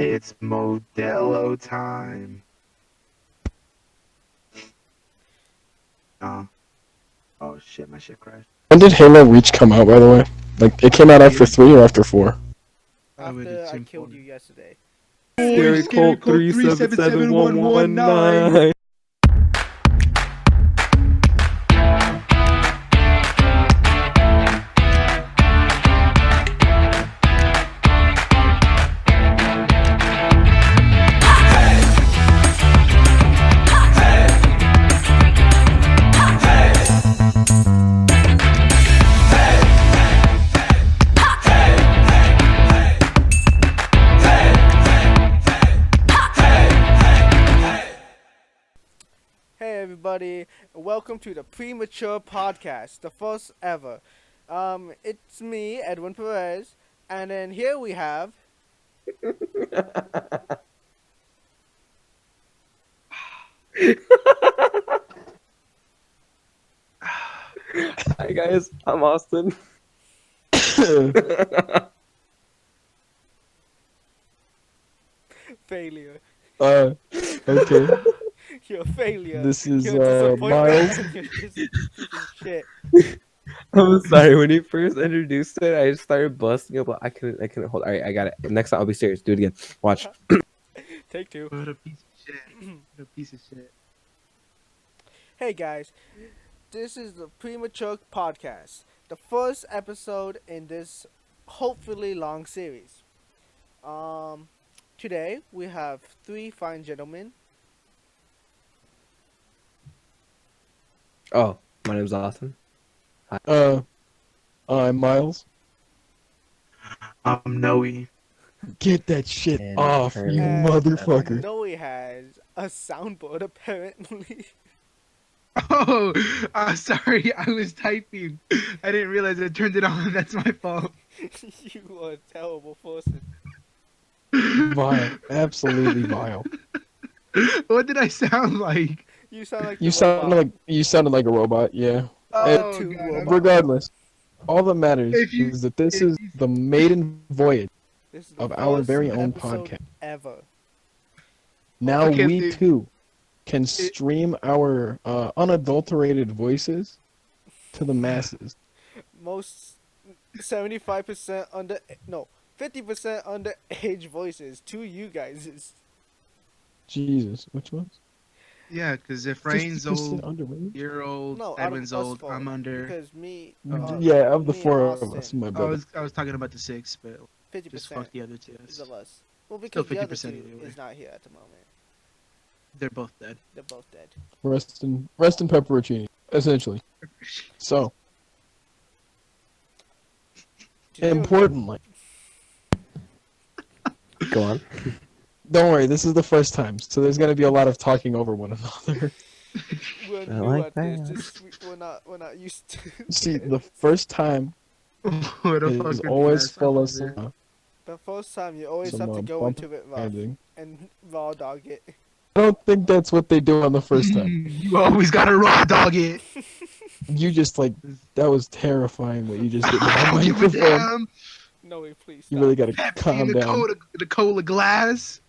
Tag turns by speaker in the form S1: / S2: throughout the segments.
S1: It's Modelo time. Oh, oh shit, my shit crashed.
S2: When did Halo Reach come out, by the way? Like, it came out after 3 or after 4?
S3: After I killed you yesterday.
S1: Scary Colt 377119.
S3: Hey everybody, welcome to the Premature Podcast, the first ever. It's me, Edwin Perez, and then here we have
S4: Hi guys, I'm Austin.
S3: failure.
S2: Okay.
S3: You're a failure.
S2: This is,
S3: You're a disappointment.
S2: Miles.
S3: And you're just a piece of shit.
S4: I'm sorry, when you first introduced it, I just started busting up, but I couldn't hold. Alright, I got it. Next time I'll be serious. Do it again. Watch.
S3: Take two.
S1: What a piece of shit. What a piece of shit.
S3: Hey guys, this is the Premature Podcast, the first episode in this hopefully long series. Today we have three fine gentlemen.
S4: Oh, my name's Austin.
S2: I'm Miles.
S1: I'm Noe.
S2: Get that shit
S4: And
S2: off,
S4: her-
S2: you
S3: And
S2: motherfucker.
S3: Noe has a soundboard apparently.
S1: Oh, sorry, I was typing. I didn't realize I turned it on. That's my fault.
S3: You are a terrible person.
S2: Vile. Absolutely vile.
S1: What did I sound like?
S3: You sound like
S2: You
S3: the
S2: sounded like a robot, yeah.
S1: Oh,
S3: two
S1: God,
S3: robots.
S2: Regardless, all that matters
S1: If you-
S2: is that this
S1: if
S2: is
S1: you-
S2: the maiden voyage
S3: This is the
S2: of our
S3: first
S2: very own
S3: episode
S2: podcast.
S3: ever.
S2: Now
S1: Okay,
S2: we
S1: dude.
S2: too can stream our unadulterated voices to the masses.
S3: Most 75% under 50% underage voices to you guys.
S2: Jesus, which ones?
S1: Yeah, because if Rain's
S2: 50%
S1: old,
S2: underrated?
S1: you're old,
S3: No,
S1: Edwin's
S3: out of us
S1: old,
S3: four,
S1: I'm under.
S3: because me.
S2: Yeah, of the
S3: me and
S2: four of
S3: Austin,
S2: us, my
S1: I
S2: brother.
S1: was talking about the 6, but
S3: 50%
S1: just fuck the other two.
S3: is of us. Well,
S1: Still
S3: because the other
S1: 50%
S3: two
S1: either way.
S3: is not here at the moment.
S1: They're both dead.
S3: They're both dead.
S2: Rest in pepperoncini, essentially. So,
S3: Did you-
S2: importantly,
S4: Go on.
S2: don't worry, this is the first time, so there's gonna be a lot of talking over one another.
S3: We're
S4: I
S3: new
S4: like
S3: at this.
S4: that.
S3: We're not used to.
S2: See, the first time
S1: What a
S2: is
S1: fucking
S2: always
S1: mess.
S2: full
S1: I
S2: of
S1: love it.
S2: some
S3: The first time you always
S2: Some,
S3: have to go
S2: bump
S3: into it rough
S2: ending.
S3: and raw dog it.
S2: I don't think that's what they do on the first time.
S1: You always gotta raw dog it.
S2: You just that was terrifying what you just did with
S1: I
S2: the
S1: don't give a
S2: microphone.
S1: damn.
S3: No, please stop.
S2: You really gotta
S1: Pepsi
S2: calm
S1: in
S2: down.
S1: the cola glass.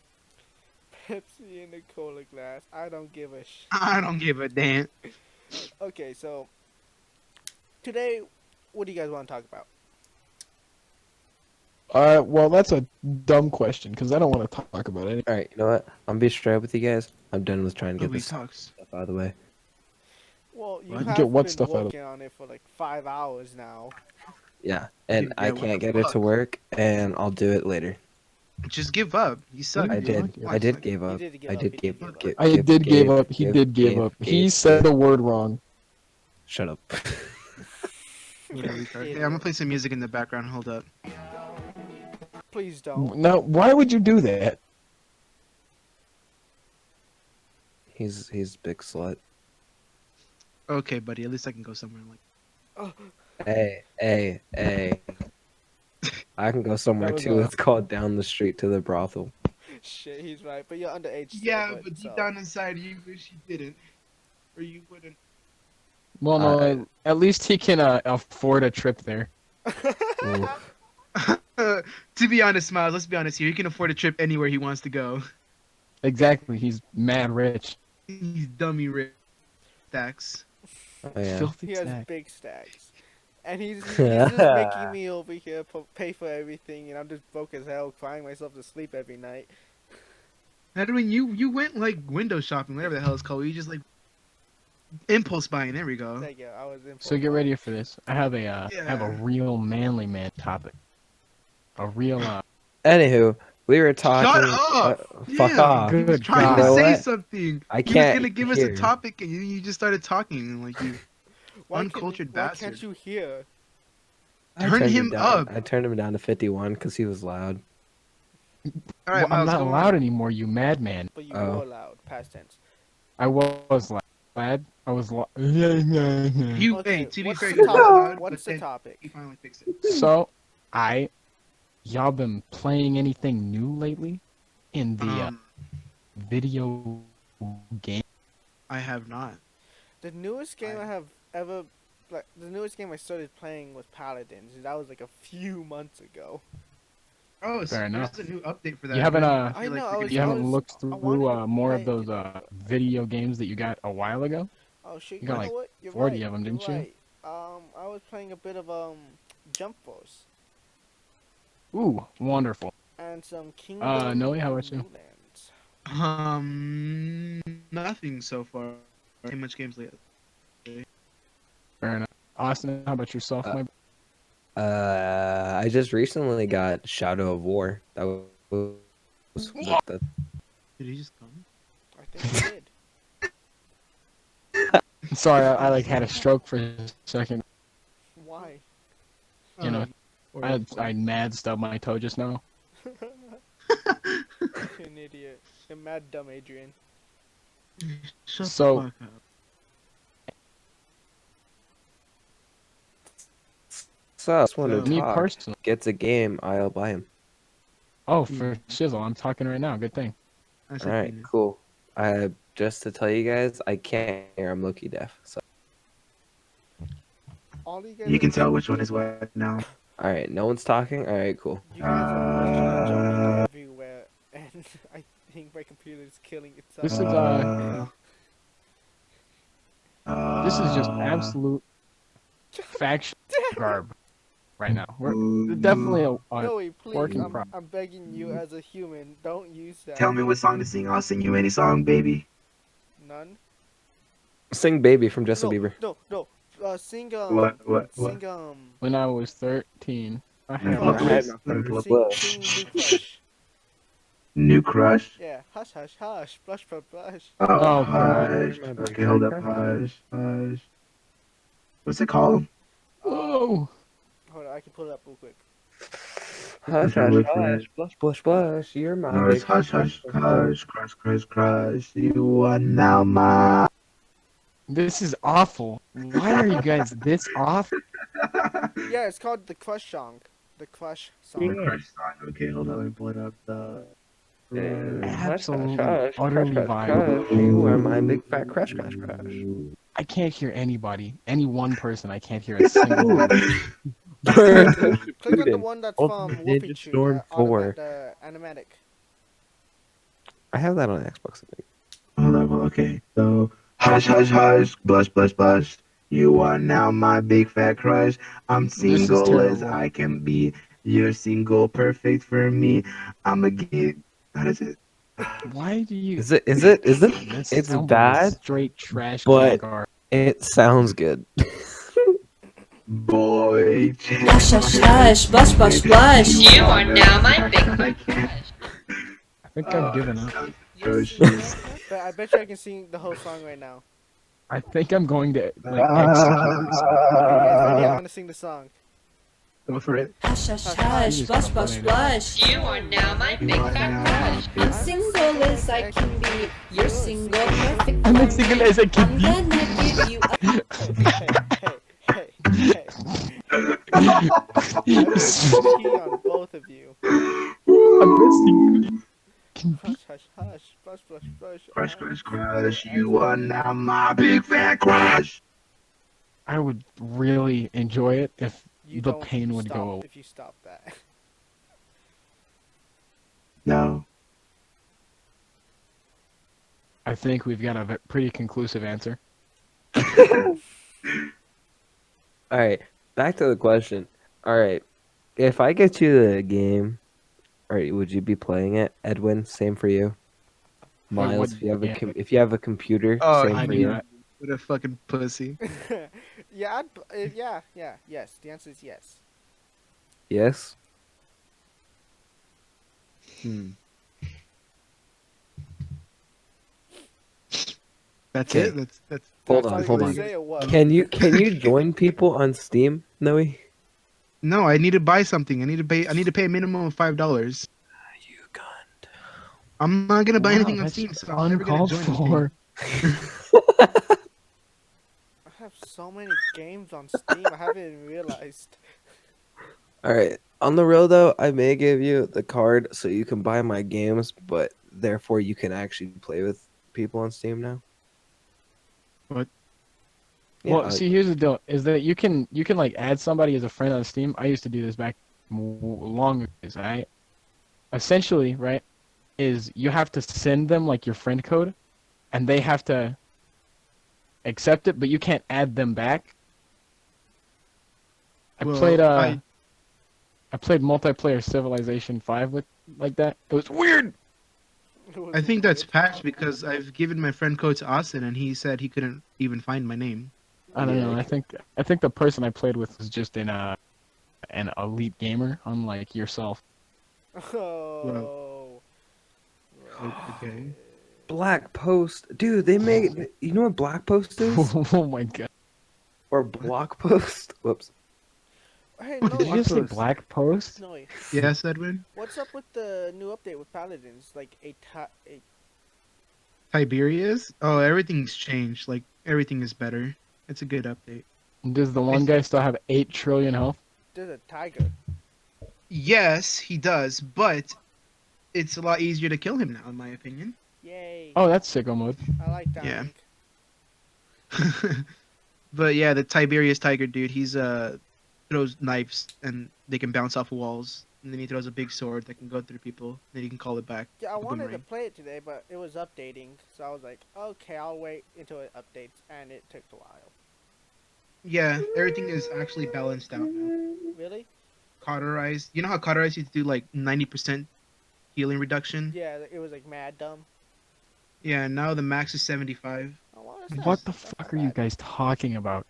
S3: Pepsi in the cola glass. I don't give a
S1: I don't give a damn.
S3: Okay, so today, what do you guys want to talk about?
S2: Well, that's a dumb question because I don't want to talk about it.
S4: Alright, you know what? I'm be straight up with you guys. I'm done with trying to get
S1: Nobody
S4: this
S1: talks.
S4: stuff out of the way.
S3: Well, you
S1: What?
S3: have
S2: Get what
S3: been
S2: stuff out of-
S3: working on it for like 5 hours now.
S4: Yeah, and
S1: Dude,
S4: I
S1: yeah, what
S4: can't
S1: the
S4: get it
S1: fuck?
S4: to work, and I'll do it later.
S1: Just give up. You suck.
S2: I
S4: I
S2: did.
S4: did.
S2: Yeah.
S4: I did give
S3: He
S4: up.
S3: did give
S4: I
S3: up,
S4: did
S3: he
S4: give
S3: did
S4: up.
S3: give up.
S2: I did give up. He did give up. He said the word wrong.
S4: Shut up.
S1: What a retard. Hey, I'm gonna play some music in the background. Hold up.
S3: Please don't.
S2: Now, why would you do that?
S4: He's a big slut.
S1: Okay, buddy. At least I can go somewhere like.
S4: Hey. I can go somewhere
S2: That was,
S4: too. It's called down the street to the brothel.
S3: Shit, he's right. But you're underage. Still,
S1: Yeah, but
S3: so.
S1: deep down inside, you wish you didn't, or you wouldn't.
S2: Well, no, at least he can afford a trip there.
S4: Oof.
S1: To be honest, Miles, let's be honest here. He can afford a trip anywhere he wants to go.
S2: Exactly. He's mad rich.
S1: He's dummy rich. Stacks.
S4: Oh yeah.
S2: Filthy
S3: He has
S2: stack.
S3: big stacks. And he's just making me over here pay for everything, and I'm just broke as hell, crying myself to sleep every night.
S1: Edwin, you went like window shopping, whatever the hell it's called. You just like impulse buying. There we go.
S3: There you go, I was in.
S2: So get ready for this. I have a
S1: Yeah.
S2: real manly man topic. A real
S4: Anywho, we were talking.
S1: Shut up!
S4: Fuck
S1: Yeah,
S4: off.
S1: He was
S2: Good
S1: trying
S2: God.
S1: to
S4: You know
S1: say
S4: what?
S1: something.
S4: I
S1: He was
S4: can't
S1: gonna give us
S4: hear.
S1: a topic, and you just started talking and like you.
S3: Why
S1: Uncultured
S3: why
S1: bastard.
S3: can't you hear?
S4: I
S1: Turn
S4: turned
S1: him
S4: down.
S1: up.
S4: I turned him down to 51 because he was loud.
S1: All right,
S2: I'm
S1: Miles,
S2: not
S1: go
S2: loud
S1: on.
S2: anymore, you madman.
S3: But you
S4: Oh.
S3: were loud, past tense.
S2: I was loud. I was loud.
S1: You,
S3: Okay,
S1: hey, to be
S3: what's
S1: fair,
S3: the
S1: you were
S3: topic?
S1: loud,
S3: What's
S1: but
S3: the
S1: then
S3: topic?
S1: he finally fixed it.
S2: So, y'all been playing anything new lately in the video game?
S1: I have not.
S3: The newest game I have ever, like, the newest game I started playing was Paladins, and that was like a few months ago.
S1: Oh, so
S2: Fair enough.
S1: there's a new update for that.
S2: You haven't
S1: man.
S3: I
S1: feel
S3: know,
S1: like
S3: I
S1: we're
S3: was-
S2: you
S1: gonna-
S2: haven't looked
S3: I wanted
S2: through
S3: to
S2: more of
S3: play-
S2: those video games that you got a while ago?
S3: Oh shit!
S2: You
S3: You
S2: got
S3: know
S2: like
S3: what? You're
S2: 40
S3: right.
S2: of 'em,
S3: you're
S2: didn't you?
S3: right. I was playing a bit of Jump Force
S2: Ooh, wonderful.
S3: and some Kingdom.
S2: Noe, how
S3: of
S2: about you?
S3: Newlands.
S1: Nothing so far. Too much games lately.
S2: Fair enough. Austin, how about yourself,
S4: Uh,
S2: my
S4: I just recently got Shadow of War. That was the
S1: Did he just come?
S3: I think you did.
S2: Sorry, I like had a stroke for a second.
S3: Why?
S2: You know,
S1: Or-
S2: I mad stubbed my toe just now.
S3: You're an idiot. You're mad dumb, Adrian.
S1: Shut
S2: So-
S1: the fuck up.
S4: so. Just want
S1: So-
S4: to
S2: Me
S4: talk.
S2: personally.
S4: Gets a game, I'll buy him.
S2: Oh, for shizzle, I'm talking right now. Good thing.
S1: I said
S4: All right,
S1: penis.
S4: cool. Just to tell you guys, I can't hear. I'm low-key deaf. So,
S3: All you guys.
S1: You
S3: are
S1: can tell
S3: doing-
S1: which one is what now.
S4: all right, no one's talking. All right, cool.
S3: You guys are jumping everywhere, and I think my computer is killing itself.
S2: This is just absolute faction garb right now. We're definitely a
S3: Noe, please,
S2: working
S3: I'm,
S2: problem.
S3: I'm begging you as a human, don't use that.
S1: Tell me what song to sing. I'll sing you any song, baby.
S3: None.
S4: Sing "Baby" from Justin
S3: no,
S4: Bieber.
S3: No. Sing
S1: What?
S3: Sing
S2: When I was 13, I had
S1: Let me
S2: a
S1: pull up-
S3: Sing New Crush.
S1: New Crush.
S3: Yeah. Hush, hush, hush. Blush, blush, blush.
S1: Oh,
S2: Oh,
S1: hush.
S4: God.
S1: Okay, hold up. Hush. What's it called?
S2: Whoa!
S3: Hold on, I can pull it up real quick.
S4: Hush,
S1: trying to
S4: hush,
S1: look for
S4: hush, blush, blush, blush. You're my
S1: Hush,
S4: big
S1: hush, hush, hush, crush, crush, crush. You are now my.
S2: This is awful. Why are you guys this off?
S3: Yeah, it's called the Crush song. The Crush song.
S1: The crush song. Okay, hold on. Let me pull it up. The.
S2: Absolutely,
S4: Hush, hush,
S2: utterly
S4: crush,
S2: vile.
S4: crush, crush. You are my big fat crush, crush, crush.
S2: I can't hear anybody. Any one person, I can't hear a single word.
S3: Click on the
S4: Student.
S3: one that's
S4: Ultimate
S3: from
S4: Ninja
S3: Whoopi Choo,
S4: Storm 4.
S3: the animatic.
S4: I have that on Xbox. I think.
S1: Hold up. Okay. So. Hush, hush, hush. Blush, blush, blush. You are now my big fat crush. I'm
S2: is
S1: single as
S2: terrible.
S1: I can be. You're single, perfect for me. I'm a kid. How does it?
S2: Why do you?
S4: Is it?
S2: This
S4: It's
S2: sounds like
S4: bad,
S2: straight trash
S4: but-
S2: garb.
S4: It sounds good.
S1: Boy.
S5: Hush, hush, hush, blush, blush, blush. You are now my big
S1: I can't.
S2: I think I've given up.
S3: But I bet you I can sing the whole song right now.
S2: I think I'm going to like execute myself.
S3: Okay, you guys ready? I'm gonna sing the song.
S1: Go for it.
S5: Hush, hush, hush, blush, blush, blush. You are now my big fat crush. I'm single as I can be. You're single, perfect.
S2: I'm
S5: for
S2: as single
S5: me.
S2: as I can
S5: I'm
S2: be.
S5: gonna give you a
S3: Hey. I will pee on both of you.
S2: I'm as single. Can be.
S3: Hush, hush, hush. Blush, blush, blush.
S1: Crush, crush, crush. You are now my big fat crush.
S2: I would really enjoy it if
S3: You
S2: the
S3: don't
S2: pain would
S3: stop
S2: go away.
S3: if you stop that.
S1: No.
S2: I think we've got a pretty conclusive answer.
S4: All right, back to the question. All right, if I get you the game, all right, would you be playing it, Edwin? Same for you.
S2: Wait, what?
S4: Miles, if you have a
S2: Yeah,
S4: if you have a computer,
S6: Oh,
S4: same
S2: I
S4: for
S2: do
S6: you
S4: you.
S2: not.
S6: what a fucking pussy.
S3: Yeah, yeah, yes. The answer is yes.
S4: Yes. Hmm.
S6: That's
S4: Okay.
S6: it. That's
S4: Hold
S3: That's all
S4: on,
S3: you're
S4: hold
S3: gonna
S4: on.
S3: say, or what?
S4: Can you join people on Steam, Noe?
S6: no. I need to buy something. I need to pay. I need to pay a minimum of $5.
S4: You cunt.
S6: I'm not gonna buy
S2: Wow,
S6: anything on
S2: that's
S6: Steam, so I'm never gonna
S2: uncalled
S6: join anything.
S2: for.
S3: I have so many games on Steam. I haven't even realized.
S4: All right. On the real though, I may give you the card so you can buy my games, but therefore you can actually play with people on Steam now.
S6: What?
S4: Yeah.
S2: Well, see, here's the deal: is that you can like add somebody as a friend on Steam. I used to do this back long ago, right? Essentially, right, is you have to send them like your friend code, and they have to accept it, but you can't add them back. I played
S6: Well,
S2: I played multiplayer Civilization 5 with like that. It was weird.
S3: It was
S6: I think that's
S3: weird.
S6: patched because I've given my friend code to Austin, and he said he couldn't even find my name.
S2: I don't
S4: Yeah,
S2: know. I think the person I played with was just an elite gamer, unlike yourself.
S6: Well,
S3: Oh.
S6: okay.
S4: Black Post, dude. They made. You know what Black Post is?
S2: Oh my god!
S4: Or Block Post? Whoops.
S3: Hey,
S6: What
S2: Did you
S3: Noe,
S2: just say
S4: Post.
S2: Black Post?
S3: Noe,
S6: Yes, Edwin.
S3: what's up with the new update with Paladins? Like a
S6: Tiberius. Oh, everything's changed. Like everything is better. It's a good update.
S2: Does the one guy still have 8 trillion health?
S3: there's a tiger.
S6: Yes, he does, but it's a lot easier to kill him now, in my opinion.
S3: Yay!
S2: Oh, that's sicko mode.
S3: I like
S6: Yeah.
S3: dying.
S6: But yeah, the Tiberius Tiger dude, he's throws knives and they can bounce off of walls, and then he throws a big sword that can go through people. Then you can call it back.
S3: Yeah, I
S6: like a
S3: wanted to
S6: boomerang.
S3: play it today, but it was updating, so I was like, okay, I'll wait until it updates, and it took a while.
S6: Yeah, everything is actually balanced out now.
S3: Really?
S6: Cauterized. You know how cauterized you do like 90% healing reduction?
S3: Yeah, it was like mad dumb.
S6: Yeah, now the max is 75.
S3: Oh, well, that's
S2: What the
S3: that's not
S2: fuck are you
S3: bad.
S2: guys talking about?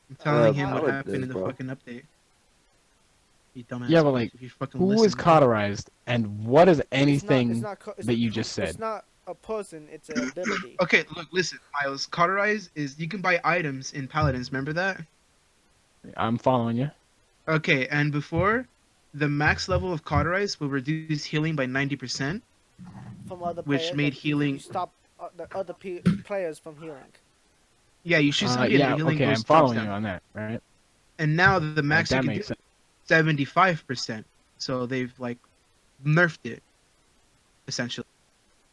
S6: I'm telling
S3: Uh,
S6: him what
S3: Paladins,
S6: happened in the
S4: bro.
S6: fucking update. You dumbass.
S2: Yeah, but
S6: bitch,
S2: like,
S6: if you fucking
S2: who is
S6: listen.
S2: cauterized, and what is
S3: It's
S2: anything
S3: not,
S2: that you just said?
S3: It's not a person, it's an ability.
S6: Okay, look, listen, Miles. Cauterize is you can buy items in Paladins. Remember that?
S2: I'm following you.
S6: Okay, and before, the max level of Cauterize will reduce healing by 90%,
S3: From other
S6: which
S3: players,
S6: made
S3: like,
S6: healing.
S3: you stop the other players from healing.
S6: Yeah, you shoot somebody and
S2: Yeah,
S6: their healing
S2: okay, I'm
S6: goes drops
S2: following you
S6: down.
S2: on that, right?
S6: And now the
S2: Like,
S6: max you
S2: that
S6: can do
S2: makes
S6: is
S2: sense.
S6: 75%. So they've like nerfed it essentially.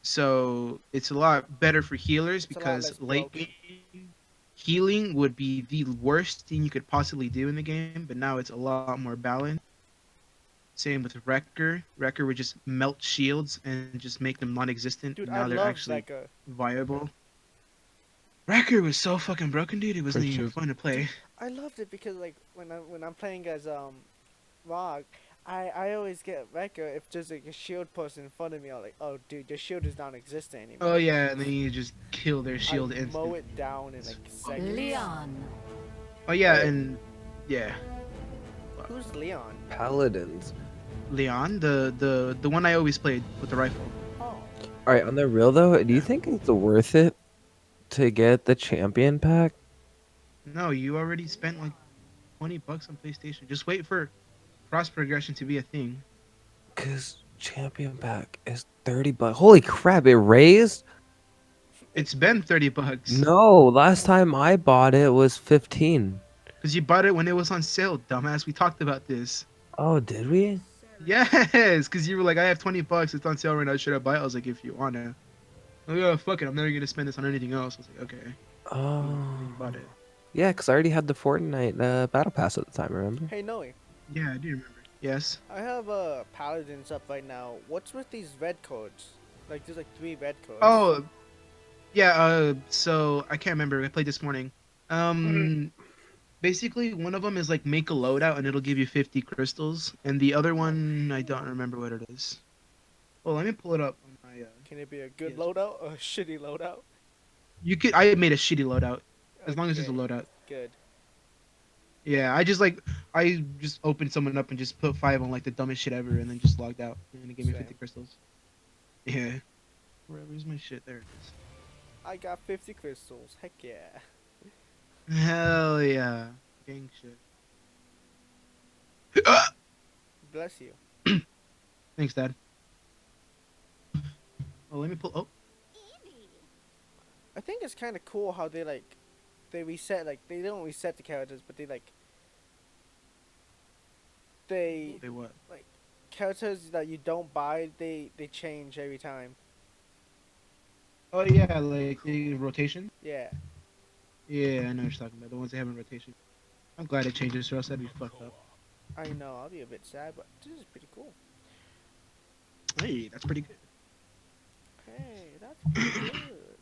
S6: So it's a lot better for healers
S3: It's a lot
S6: because
S3: less
S6: late
S3: broken.
S6: game healing would be the worst thing you could possibly do in the game, but now it's a lot more balanced. Same with Wrecker. Wrecker would just melt shields and just make them non-existent.
S3: Dude,
S6: And
S3: I
S6: now they're
S3: love
S6: actually
S3: Becca.
S6: viable. Wrecker was so fucking broken, dude. It wasn't
S2: For
S6: even
S2: sure.
S6: fun to play.
S3: I loved it because like when I'm playing as Rock, I always get Becca if there's like a shield person in front of me. I'm like, oh dude, your shield is non-existent anymore.
S6: Oh yeah, and then you just kill their shield
S3: I mow
S6: instantly.
S3: it down in like seconds.
S5: Leon.
S6: Oh yeah,
S4: Right.
S6: and yeah,
S3: Who's Leon?
S4: Paladins.
S6: Leon, the one I always played with the rifle.
S3: Oh,
S4: All right. On the real though, do you think it's worth it to get the champion pack?
S6: No, you already spent like $20 on PlayStation. Just wait for cross progression to be a thing.
S4: Cause champion pack is $30. Holy crap! It raised.
S6: It's been $30.
S4: No, last time I bought it was 15.
S6: Because you bought it when it was on sale, dumbass. We talked about this.
S4: Oh, did we?
S6: Yes, because you were like, I have $20. It's on sale right now. Should I buy it? I was like, if you wanna. Oh yeah, fuck it. I'm never gonna spend this on anything else. I was like, okay.
S4: Oh,
S6: You bought it.
S4: yeah, because I already had the Fortnite battle pass at the time. Remember?
S3: hey Noe,
S6: Yeah, I do remember. Yes.
S3: I have paladins up right now. What's with these red codes? Like there's like 3 red codes.
S6: Oh, yeah. So I can't remember. I played this morning. Um, Basically, one of them is like make a loadout and it'll give you 50 crystals, and the other
S3: Oh,
S6: one I don't remember what it is. Well, let me pull it up on my
S3: can it be a good
S6: PS.
S3: loadout or a shitty loadout?
S6: You could. I made a shitty loadout, as long as it's a
S3: Okay,
S6: loadout.
S3: good.
S6: Yeah, I just opened someone up and just put 5 on like the dumbest shit ever, and then just logged out, and it gave me 50
S3: Same.
S6: crystals. Yeah. Where's my shit? There it is.
S3: I got 50 crystals. Heck yeah.
S6: Hell yeah. Gang shit.
S3: Bless you.
S6: Thanks, Dad. Oh, let me pull. Oh,
S3: I think it's kind of cool how they reset, like they don't reset the characters, but they
S6: they what?
S3: like characters that you don't buy, they change every time.
S6: Oh yeah, like the rotation.
S3: Yeah.
S6: Yeah, I know what you're talking about. The ones that have in rotation. I'm glad it changes, or else that'd be fucked up.
S3: I know, I'll be a bit sad, but this is pretty cool.
S6: Hey, that's pretty good.
S3: Hey, that's pretty good.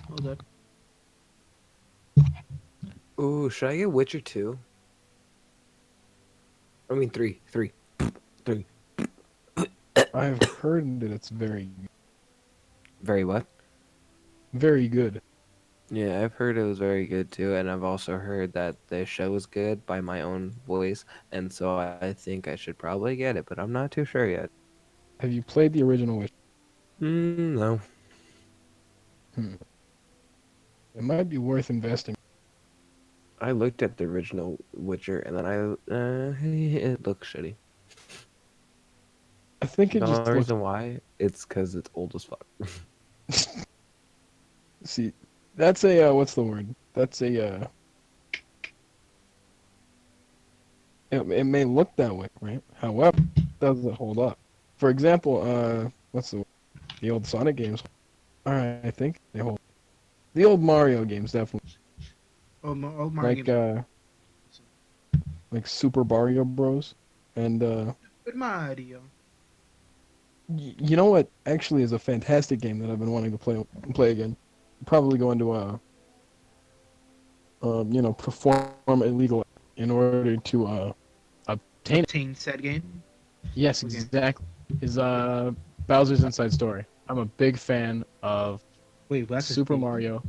S6: Hold up.
S4: Ooh, should I get Witcher 2? I mean 3. 3. 3.
S2: I've heard that it's very,
S4: Very what?
S2: very good.
S4: Yeah, I've heard it was very good too, and I've also heard that the show was good by my own voice, and so I think I should probably get it, but I'm not too sure yet.
S2: Have you played the original Witcher?
S4: No.
S2: Hmm. It might be worth investing.
S4: I looked at the original Witcher, and then it looks shitty.
S2: I think it
S4: The
S2: just
S4: only
S2: looks.
S4: reason why, it's because it's old as fuck.
S2: See, that's a what's the word? That's a it may look that way, right? However, it doesn't hold up. For example, what's the old Sonic games? All right, I think they hold. The old Mario games definitely,
S6: Oh, Mario
S2: like
S6: games are
S2: like Super Mario Bros. And
S6: good. Mario.
S2: you know what actually is a fantastic game that I've been wanting to play again. Probably going to perform illegal in order to obtain it.
S6: Obtain said game.
S2: Yes,
S6: What game?
S2: exactly. Is Bowser's Inside Story. I'm a big fan of
S6: Wait, that's a
S2: Super
S6: thing.
S2: Mario.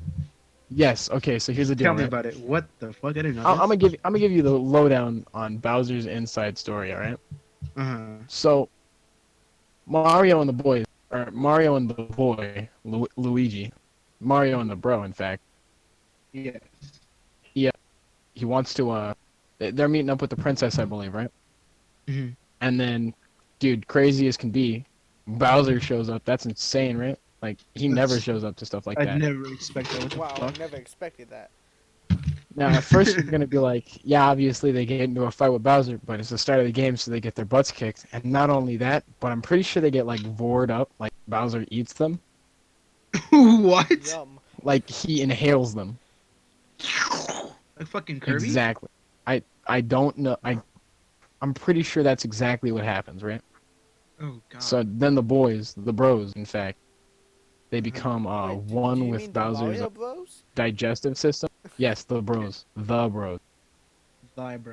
S2: Yes. Okay. So here's the deal,
S6: Tell me
S2: right?
S6: about it. What the fuck? I didn't know
S2: I'm
S6: this.
S2: gonna give you the lowdown on Bowser's Inside Story. All right.
S6: Uh huh.
S2: So Mario and the boys, or Mario and the boy, Luigi, Mario and the bro, in fact,
S6: Yes.
S2: he wants to they're meeting up with the princess, I believe, right?
S6: Hmm.
S2: And then, dude, crazy as can be, Bowser shows up. That's insane, right? Like he never
S6: That's.
S2: shows up to stuff like
S6: I'd
S2: that.
S6: never expect that. What the
S3: Wow, I
S6: fuck?
S3: never expected that.
S2: Now, at first, you're gonna be like, yeah, obviously they get into a fight with Bowser, but it's the start of the game, so they get their butts kicked. And not only that, but I'm pretty sure they get like vored up, like Bowser eats them,
S6: What?
S3: Yum.
S2: like he inhales them.
S6: Like fucking Kirby?
S2: Exactly. I don't know. I'm pretty sure that's exactly what happens, right?
S6: Oh god.
S2: So then the boys, the bros, in fact, they
S6: Uh-huh.
S2: become
S3: Wait, do
S2: one
S3: you
S2: with
S3: mean the
S2: Bowser's
S3: Mario Bros?
S2: digestive system. Yes, the bros,
S6: Die, bro.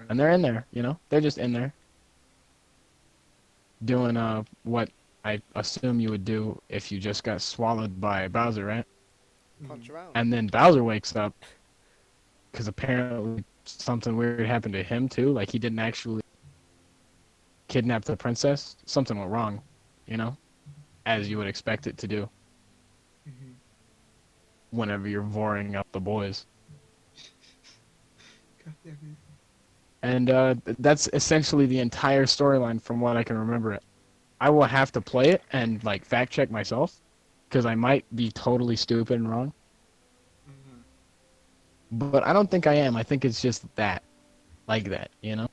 S2: and they're in there. You know, they're just in there doing what I assume you would do if you just got swallowed by Bowser, right?
S3: Punch around.
S2: And then Bowser wakes up because apparently something weird happened to him too. Like he didn't actually kidnap the princess. Something went wrong, you know, as you would expect it to do
S6: Mhm.
S2: whenever you're voring up the boys.
S6: God damn it.
S2: And that's essentially the entire storyline from what I can remember it. I will have to play it and like fact check myself because I might be totally stupid and wrong.
S6: Uh-huh.
S2: But I don't think I am. I think it's just that, like that, you know?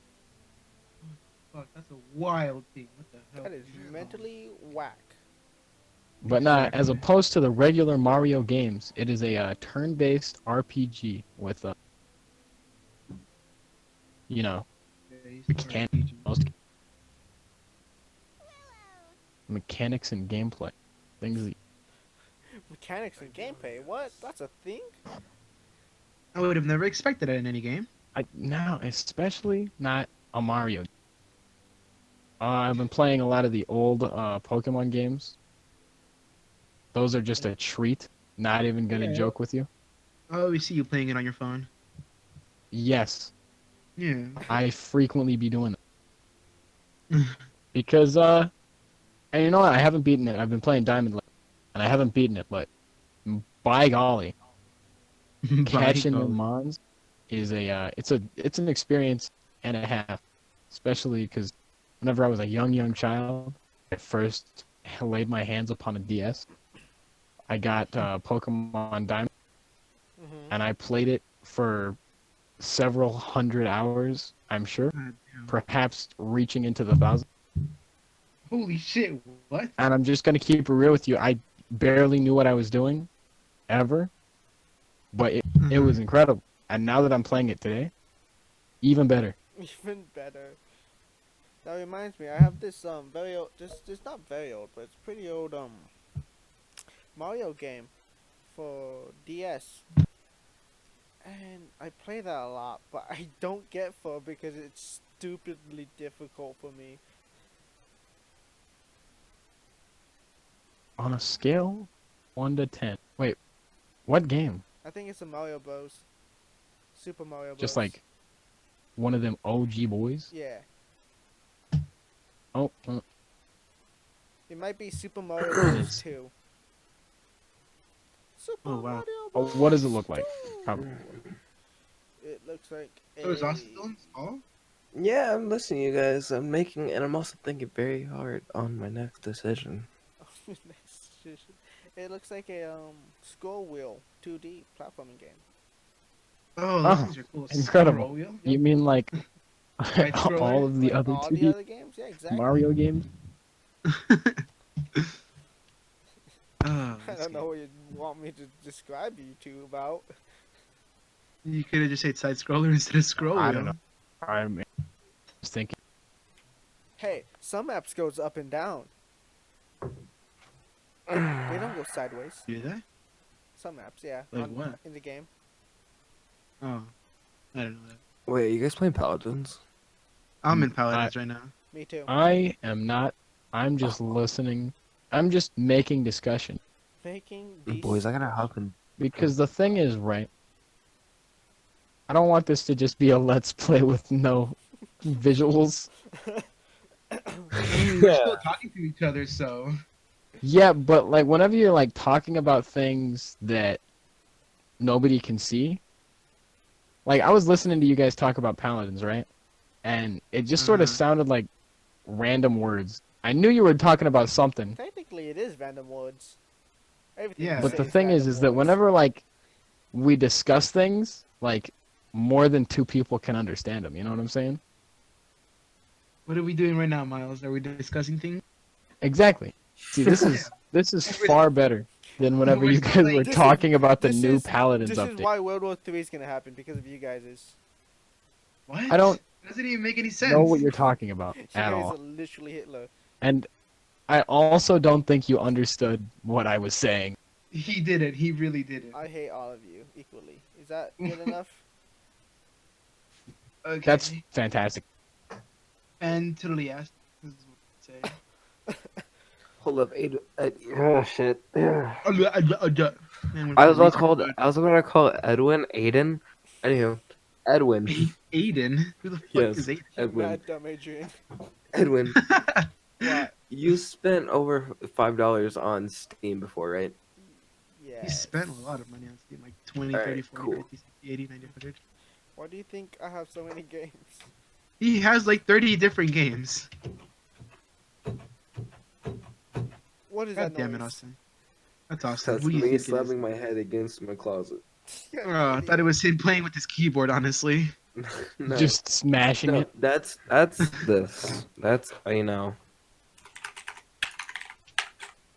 S6: Fuck, that's a wild thing. What the hell?
S3: That is mentally whack.
S2: But not as
S6: Exactly.
S2: opposed to the regular Mario games, it is a turn-based RPG with you know,
S6: Based
S2: mechanics,
S6: RPG.
S2: most mechanics and gameplay, things that
S3: Mechanics and gameplay. What? That's a thing?
S6: I would have never expected that in any game.
S2: I now especially not a Mario. I've been playing a lot of the old Pokemon games. Those are just a treat. Not even gonna
S6: Yeah.
S2: joke with you.
S6: Oh, we see you playing it on your phone.
S2: Yes,
S6: Yeah.
S2: I frequently be doing that because and you know what? I haven't beaten it. I've been playing Diamond League, and I haven't beaten it. But by golly,
S6: By
S2: catching the
S6: golly.
S2: mons is it's an experience and a half, especially because whenever I was a young child, I first laid my hands upon a DS. I got Pokemon Diamond,
S3: Mm-hmm.
S2: and I played it for several hundred hours. I'm sure,
S6: God damn.
S2: perhaps reaching into the thousands.
S6: Holy shit! What?
S2: And I'm just gonna keep it real with you. I barely knew what I was doing, ever, but it was incredible. And now that I'm playing it today, even better.
S3: Even better. That reminds me, I have this very old, this not very old, but it's pretty old Mario game for DS, and I play that a lot, but I don't get for because it's stupidly difficult for me.
S2: On a scale 1 to 10. Wait, what game?
S3: I think it's a Mario Bros. Super Mario Bros.
S2: Just like one of them OG boys?
S3: Yeah,
S2: Oh,
S3: it might be Super Mario Bros.
S2: Yes.
S3: 2. Super
S6: Oh, wow.
S3: Mario
S2: oh,
S3: Bros.
S2: what does it look like?
S3: 2.
S2: Probably.
S3: It looks like a.
S6: So is Austin still installed?
S4: Yeah, I'm listening, you guys. I'm making, and I'm also thinking very hard on my next decision.
S3: It looks like a scroll wheel 2D platforming game.
S6: Oh,
S2: Oh,
S6: those things are cool.
S2: incredible.
S6: Scroll wheel?
S2: You mean like
S6: Right scroller?
S2: all of the
S3: Like
S2: other
S3: all the
S2: 2D
S3: other games, yeah, exactly.
S2: Mario games?
S6: Oh,
S3: I don't know what you want me to describe you two about.
S6: You could have just said side scroller instead of scroll wheel.
S2: I don't know. I'm just thinking.
S3: Hey, some maps goes up and down. They don't go sideways.
S6: Do that?
S3: Some maps, yeah.
S6: Like what?
S3: In the game.
S6: Oh, I don't know that.
S4: Wait, you guys playing Paladins?
S6: I'm in Paladins right now.
S3: Me too.
S2: I am not. I'm just listening. I'm just making discussion.
S3: Making
S4: Hey,
S3: these.
S4: boys, I gotta hop in.
S2: Because the thing is, right? I don't want this to just be a let's play with no visuals.
S6: We're still talking to each other, so.
S2: Yeah, but like whenever you're like talking about things that nobody can see, like I was listening to you guys talk about paladins, right? And it just sort of
S6: Uh-huh.
S2: sounded like random words. I knew you were talking about something,
S3: Technically, it is random words. Everything
S6: Yeah.
S3: you
S2: but
S3: say
S2: the
S3: is
S2: thing is
S3: random
S2: that
S3: words.
S2: whenever like we discuss things, like more than two people can understand them. You know what I'm saying?
S6: What are we doing right now, Miles? Are we discussing things?
S2: Exactly. See, this is far better than whenever
S6: We're
S2: you
S6: still
S2: guys
S6: like-
S2: were
S3: This is-
S2: talking about the
S3: this
S2: new
S3: is-
S2: paladins
S3: This
S2: update.
S3: is why World War III is gonna happen because of you guys.
S6: What?
S2: I don't
S6: It doesn't even make any sense.
S2: know what you're talking about
S3: You
S2: at
S3: guys
S2: all.
S3: are literally Hitler.
S2: And I also don't think you understood what I was saying.
S6: He did it. He really did it.
S3: I hate all of you equally. Is that good enough?
S6: Okay.
S2: That's fantastic.
S6: And totally yes. This is what I'd say.
S4: Hold up, oh shit.
S6: Man,
S4: I was gonna call Edwin Aiden. Anywho, Edwin.
S6: Aiden? Who the fuck
S4: Yes.
S6: is Aiden?
S3: You're
S4: Edwin.
S3: mad dumb, Adrian.
S4: Edwin,
S3: What?
S4: you spent over $5 on Steam before, right?
S3: Yeah.
S6: He spent a lot of money on Steam, like 20,
S4: Alright,
S6: 30, 40,
S4: cool.
S6: 50, 60, 80, 90, 100.
S3: Why do you think I have so many games?
S6: He has like 30 different games.
S3: What is
S6: God
S3: that
S6: damn it,
S3: noise?
S6: Austin. That's Austin.
S4: That's
S6: Who do you
S4: me
S6: think it is?
S4: slapping my head against my closet.
S6: Oh, I thought it was him playing with his keyboard, honestly.
S4: No,
S2: Just smashing
S4: no,
S2: it.
S4: that's this. That's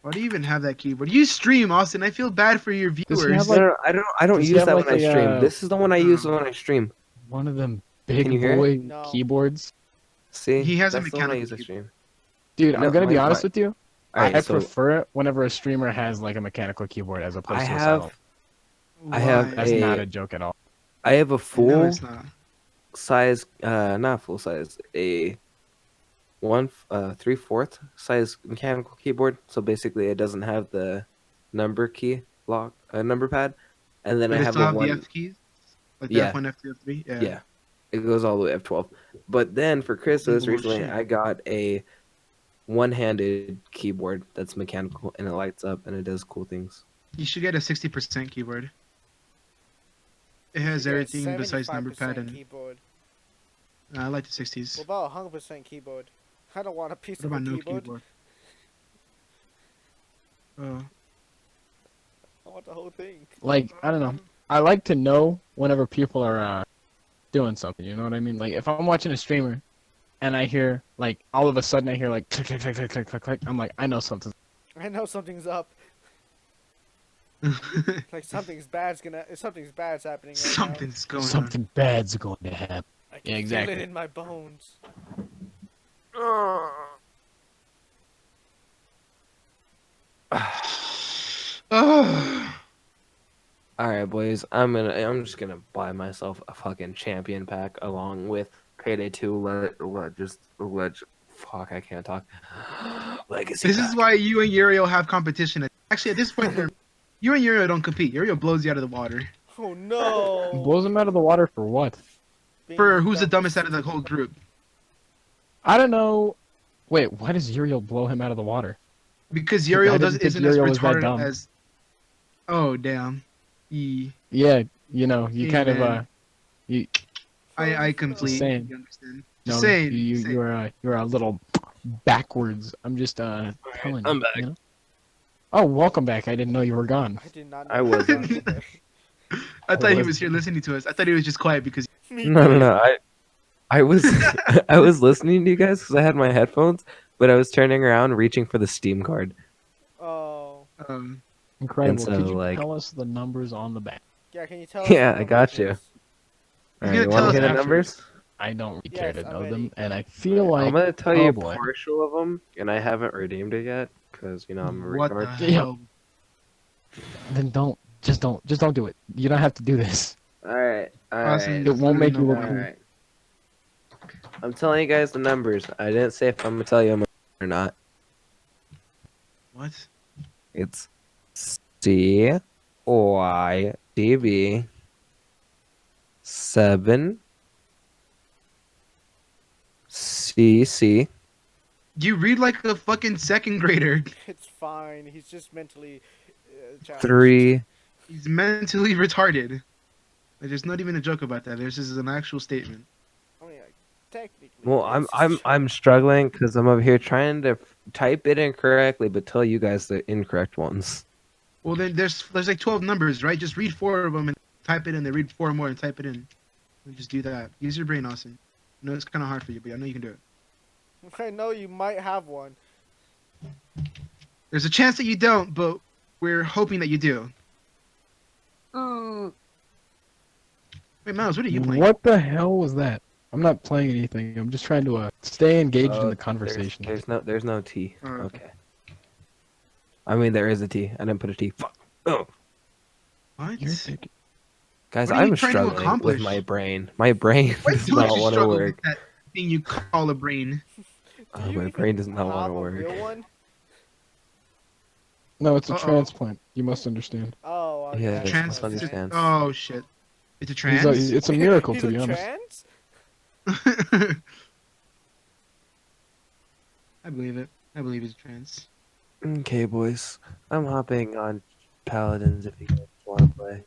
S6: Why do you even have that keyboard? You stream, Austin. I feel bad for your
S2: Does he
S6: viewers.
S2: have, like-
S4: No, I don't
S2: Does he
S4: use
S2: have,
S4: that
S2: like,
S4: when I stream.
S2: a,
S4: This is the one I use when I stream.
S2: one of them
S4: Can
S2: big
S4: you hear it?
S2: boy
S3: No.
S2: keyboards?
S4: See,
S6: He has a
S4: that's the one I
S6: mechanical
S4: use to
S6: keyboard.
S4: stream.
S2: Dude,
S4: No,
S2: I'm gonna be
S4: my-
S2: honest with you.
S4: Alright,
S2: I
S4: so
S2: prefer it whenever a streamer has like a mechanical keyboard as opposed
S4: I
S2: to a silent.
S4: have I have
S6: Why?
S2: That's
S4: a-
S2: not a joke at all.
S4: I have a
S6: No,
S4: full
S6: it's not.
S4: size, not full size, a 3/4 size mechanical keyboard. So basically, it doesn't have the number key lock, number pad, and then
S6: But
S4: I
S6: they
S4: have
S6: still
S4: a
S6: have the
S4: one.
S6: F keys? Like the
S4: Yeah.
S6: F1, F2, F3?
S4: Yeah, it goes all the way F12. But then for Christmas
S6: Well,
S4: recently,
S6: shit.
S4: I got a one-handed keyboard that's mechanical and it lights up and it does cool things.
S6: You should get a 60% keyboard. It has
S3: You get a
S6: everything besides number
S3: 75%
S6: pad and
S3: keyboard.
S6: I like the 60s.
S3: What about 100% keyboard? I don't want a piece
S6: What
S3: of a
S6: about no
S3: keyboard.
S6: keyboard? Oh,
S3: I want the whole thing.
S2: Like, I don't know. I like to know whenever people are doing something. You know what I mean? Like, if I'm watching a streamer and I hear like all of a sudden I hear like click click click click click click click, I'm like, I know something.
S3: I know something's up. Like something's bad's happening right
S6: something's going
S2: Something bad's going to happen.
S3: now. I can
S2: Yeah, exactly.
S3: feel it in my bones.
S6: on. Oh.
S4: All right, boys. I'm just gonna buy myself a fucking champion pack along with Payday 2. Fuck, I can't talk. Legacy.
S6: This
S4: pack.
S6: is why you and Uriel have competition. Actually, at this point, you and Uriel don't compete. Uriel blows you out of the water.
S3: Oh no!
S2: Blows them out of the water for what?
S3: Being
S6: For who's the
S3: dumbest.
S6: dumbest out of the whole group.
S2: I don't know. Wait, why does Uriel blow him out of the water?
S6: Because
S2: I
S6: Uriel
S2: didn't think
S6: isn't
S2: Uriel
S6: as
S2: was that
S6: retarded
S2: dumb.
S6: as... Oh, damn.
S2: Yeah, you know, you
S6: Hey,
S2: kind of
S6: man. I
S2: Just
S6: completely
S2: saying.
S6: understand.
S2: no,
S6: Just saying.
S2: you're a little backwards. I'm just telling you.
S4: I'm back.
S2: You know? Oh, welcome back. I didn't know you were gone.
S3: I did not know
S4: I
S3: you were
S4: wasn't.
S3: down there.
S6: I thought he
S2: was-
S6: was here listening to us. I thought he was just quiet because...
S3: Me
S4: No,
S3: too.
S4: I was I was listening to you guys because I had my headphones, but I was turning around reaching for the Steam card.
S3: Oh.
S2: Incredible.
S4: so,
S2: Could you
S4: like-
S2: tell us the numbers on the back?
S3: Yeah, can you tell us?
S4: Yeah,
S3: the
S4: I got
S3: numbers,
S4: you.
S3: please?
S6: He's
S4: All
S6: gonna
S4: right, you
S6: tell
S4: want to
S6: us
S4: hear the
S6: after.
S4: numbers?
S2: I don't really
S3: Yes,
S2: care to
S3: I'm
S2: know
S3: ready.
S2: them, and I feel like
S4: I'm gonna tell
S2: oh
S4: you
S2: boy.
S4: partial of them, and I haven't redeemed it yet because you know I'm a
S6: What the
S4: retard.
S6: hell?
S2: then don't do it. You don't have to do this.
S4: All right, all
S6: Awesome.
S4: right.
S2: It won't make you
S6: no
S2: look
S4: All
S2: cool.
S4: right. I'm telling you guys the numbers. I didn't say if I'm gonna tell you them or not.
S6: What?
S4: It's CYDB 7 CC
S6: You read like a fucking second grader.
S3: It's fine. He's just mentally challenged.
S4: 3
S6: He's mentally retarded. Like, there's not even a joke about that. This is an actual statement.
S3: I mean, like, technically.
S4: Well,
S3: it's just-
S4: I'm struggling because I'm over here trying to type it incorrectly, but tell you guys the incorrect ones.
S6: Well, then there's like 12 numbers, right? Just read 4 of them and type it in. Then read 4 more and type it in. And just do that. Use your brain, Austin. I know it's kind of hard for you, but I know you can do it.
S3: I know you might have one.
S6: There's a chance that you don't, but we're hoping that you do. Wait, Miles, what are you playing?
S2: What the hell was that? I'm not playing anything. I'm just trying to stay engaged in
S4: Oh,
S2: the conversation.
S4: There's no T.
S6: Oh.
S4: Okay. I mean, there is a T. I didn't put a T. Fuck. Oh,
S6: What?
S2: You're thinking-
S4: guys,
S6: What are you
S4: I'm
S6: trying to
S4: struggling with
S6: accomplish?
S4: my brain. My brain
S6: Why
S4: does
S6: don't
S4: not
S6: you
S4: want to
S6: struggle
S4: work.
S6: with that thing you call a brain?
S4: Oh,
S3: Do you
S4: my
S3: even
S4: brain does not want
S3: have
S4: to
S3: a
S4: work.
S3: real one?
S2: No, it's a
S6: Uh-oh.
S2: transplant. You must understand.
S3: Oh, a
S4: Yeah,
S3: transplant.
S4: Trans- understand.
S6: Oh shit! It's a
S2: He's
S6: trans.
S2: it's a miracle,
S3: He's
S2: to be
S3: a
S2: honest.
S3: trans?
S6: I believe it. I believe he's trans.
S4: Okay, boys. I'm hopping on Paladins if you guys want to play.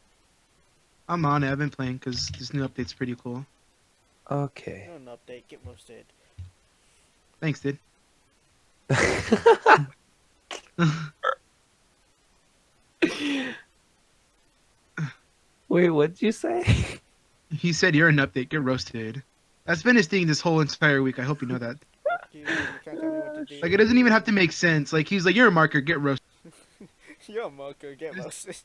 S6: I'm on it. I've been playing because this new update's pretty cool.
S4: Okay.
S3: No, an update. Get roasted.
S6: Thanks, dude.
S4: Wait, what'd you say?
S6: He said you're an update. Get roasted. That's been his thing this whole entire week. I hope you know that.
S3: You can't tell me what to do.
S6: Like it doesn't even have to make sense. Like he's like you're a marker. Get roasted.
S3: You're a moker. Get
S6: It's-
S3: roasted.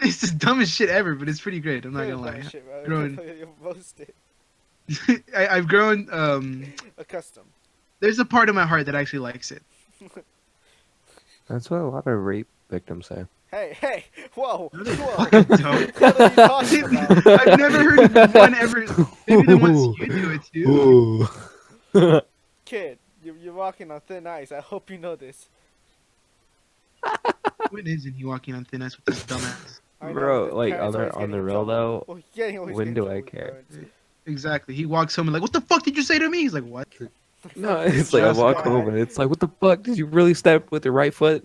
S6: It's the dumbest shit ever, but it's pretty great. I'm not
S3: You're
S6: gonna
S3: the
S6: lie.
S3: dumbest shit, bro.
S6: Growing,
S3: You're roasted.
S6: I've grown.
S3: Accustomed.
S6: There's a part of my heart that actually likes it.
S4: That's what a lot of rape victims say.
S3: Hey, whoa,
S6: No, they
S3: whoa.
S6: fucking don't.
S3: What are you talking about?
S6: I've never heard of one ever. Maybe the ones you do it too.
S3: Kid, you're walking on thin ice. I hope you know this.
S6: When isn't he walking on thin ice with his dumbass?
S3: I know,
S4: Bro,
S3: his
S4: like
S3: parents always
S4: on
S3: get
S4: the
S3: in
S4: real
S3: trouble.
S4: though,
S3: Well, yeah, he always
S4: when
S3: get in
S4: do
S3: trouble
S4: I
S3: with
S4: care?
S3: parents.
S6: Exactly. He walks home and like, what the fuck did you say to me? He's like, what?
S4: no, it's like I
S6: Just
S4: walk
S3: bad.
S4: home and it's like, what the fuck? Did you really step with your right foot?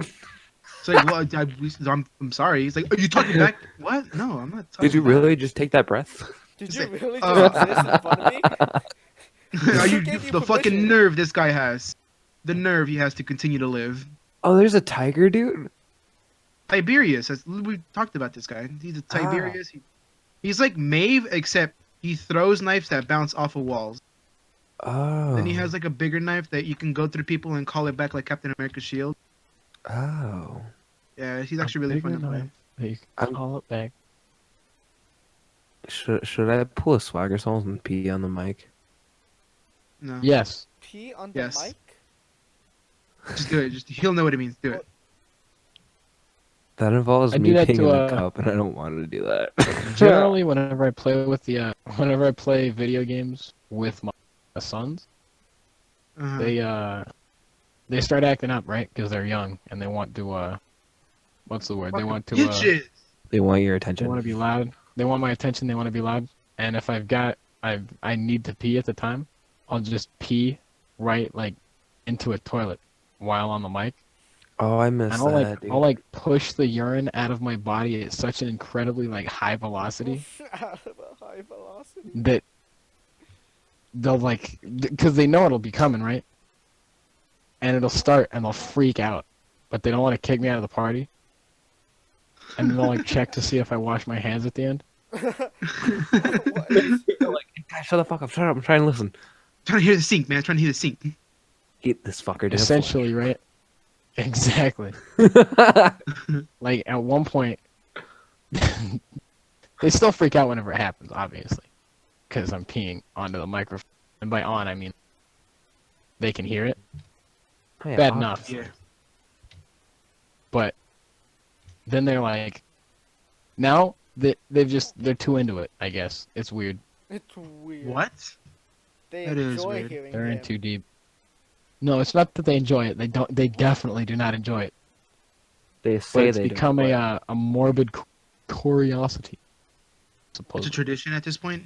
S6: It's like, well, I'm sorry. He's like, are you talking back? What? No, I'm not talking
S4: Did you
S6: back.
S4: really just take that breath?
S3: Did
S6: It's
S3: you
S6: like,
S3: really just exist in front of me?
S6: Are
S3: Who
S6: you
S3: gave you
S6: the fucking
S3: permission?
S6: nerve this guy has? The nerve he has to continue to live.
S4: Oh, there's a tiger, dude.
S6: Tiberius, we talked about this guy. He's a Tiberius. He's like Maeve, except he throws knives that bounce off of walls.
S4: Oh.
S6: Then he has like a bigger knife that you can go through people and call it back like Captain America's shield.
S4: Oh.
S6: Yeah, he's actually really fun to play.
S2: You can
S4: I'm-
S2: call it back.
S4: Should I pull a swagger song and pee on the mic?
S6: No,
S2: Yes.
S3: Pee on the
S6: Yes.
S3: mic?
S6: just do it. Just he'll know what it means. Do it.
S4: That involves
S2: I do
S4: me
S2: that
S4: peeing
S2: to,
S4: in a cup, and I don't want to do that.
S2: Generally, whenever I play with whenever I play video games with my sons,
S6: Uh-huh.
S2: they start acting up, right? Because they're young and they want to what's the word? They want to
S6: Bitches.
S4: They want your
S2: they
S4: attention.
S2: want to be loud. They want my attention. They want to be loud. And if I need to pee at the time, I'll just pee right like into a toilet while on the mic.
S4: Oh, I miss
S2: And I'll
S4: that, dude.
S2: I'll like push the urine out of my body at such an incredibly like high velocity
S3: Out of a high velocity.
S2: that they'll like because they know it'll be coming, right? And it'll start and they'll freak out, but they don't want to kick me out of the party. And they'll like check to see if I wash my hands at the end.
S3: What is-
S4: Guys, shut the fuck up. Shut up. I'm trying to listen.
S6: Trying to hear the sink, man. Trying to hear the sink.
S4: Get this fucker.
S2: Essentially, right? Exactly. Like at one point, they still freak out whenever it happens, obviously, because I'm peeing onto the microphone. And by on, I mean they can hear it.
S4: Oh, yeah,
S2: Bad
S4: obviously.
S2: enough.
S6: Yeah.
S2: But then they're like, now they're too into it. I guess it's weird.
S3: It's weird.
S6: What?
S3: They
S6: That is
S3: enjoy
S6: weird.
S3: hearing
S2: They're in
S3: him.
S2: too deep. No, it's not that they enjoy it. They don't. They definitely do not enjoy it.
S4: They
S2: But
S4: say
S2: it's
S4: they
S2: become
S4: don't,
S2: a morbid curiosity.
S6: It's a
S2: Supposedly.
S6: tradition at this point.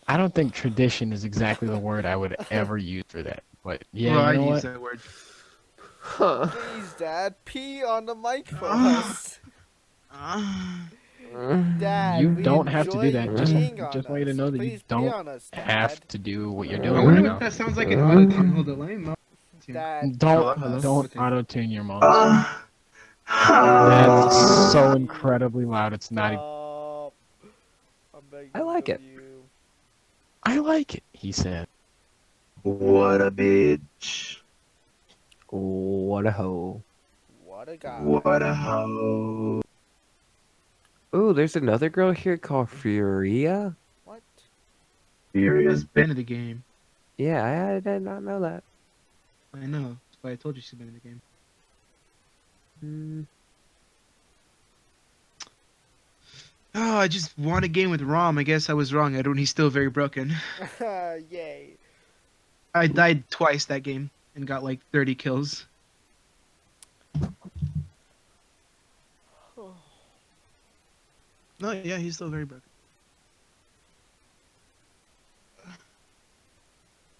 S2: I don't think tradition is exactly the word I would ever use for that. But yeah,
S6: well,
S2: you know
S6: I use
S2: what?
S6: that word.
S3: Please, Dad, pee on the mic for
S6: Ah.
S3: us.
S4: but-
S3: Dad,
S2: You
S3: we
S2: don't have to do
S3: enjoy
S2: that.
S3: you
S2: Just
S3: peeing on
S2: want you to
S3: us.
S2: know that you
S3: Please pee
S2: don't
S3: on us, Dad.
S2: have to do what you're
S6: I
S2: doing
S6: wonder
S2: right
S6: what
S2: now.
S6: that sounds like in auto-tune. Hold on, let me
S3: Dad,
S6: Hello, hello.
S2: Don't
S6: Okay.
S2: auto tune your mom.
S1: Uh,
S2: That's so incredibly loud. It's not. Even,
S3: stop. I'm begging
S4: I like
S3: of
S4: it.
S3: you.
S2: I like it. He said.
S1: what a bitch.
S4: What a hoe.
S3: What a guy.
S1: What a hoe.
S4: Ooh, there's another girl here called Furia.
S3: What?
S1: Furious bitch.
S6: Been in the game.
S4: Yeah, I did not know that.
S6: I know. That's why I told you she's been in the game.
S4: Hmm.
S6: Oh, I just won a game with Rom. I guess I was wrong. I don't. He's still very broken.
S3: Yay.
S6: I died twice that game and got like 30 kills. No, yeah, he's still very broken.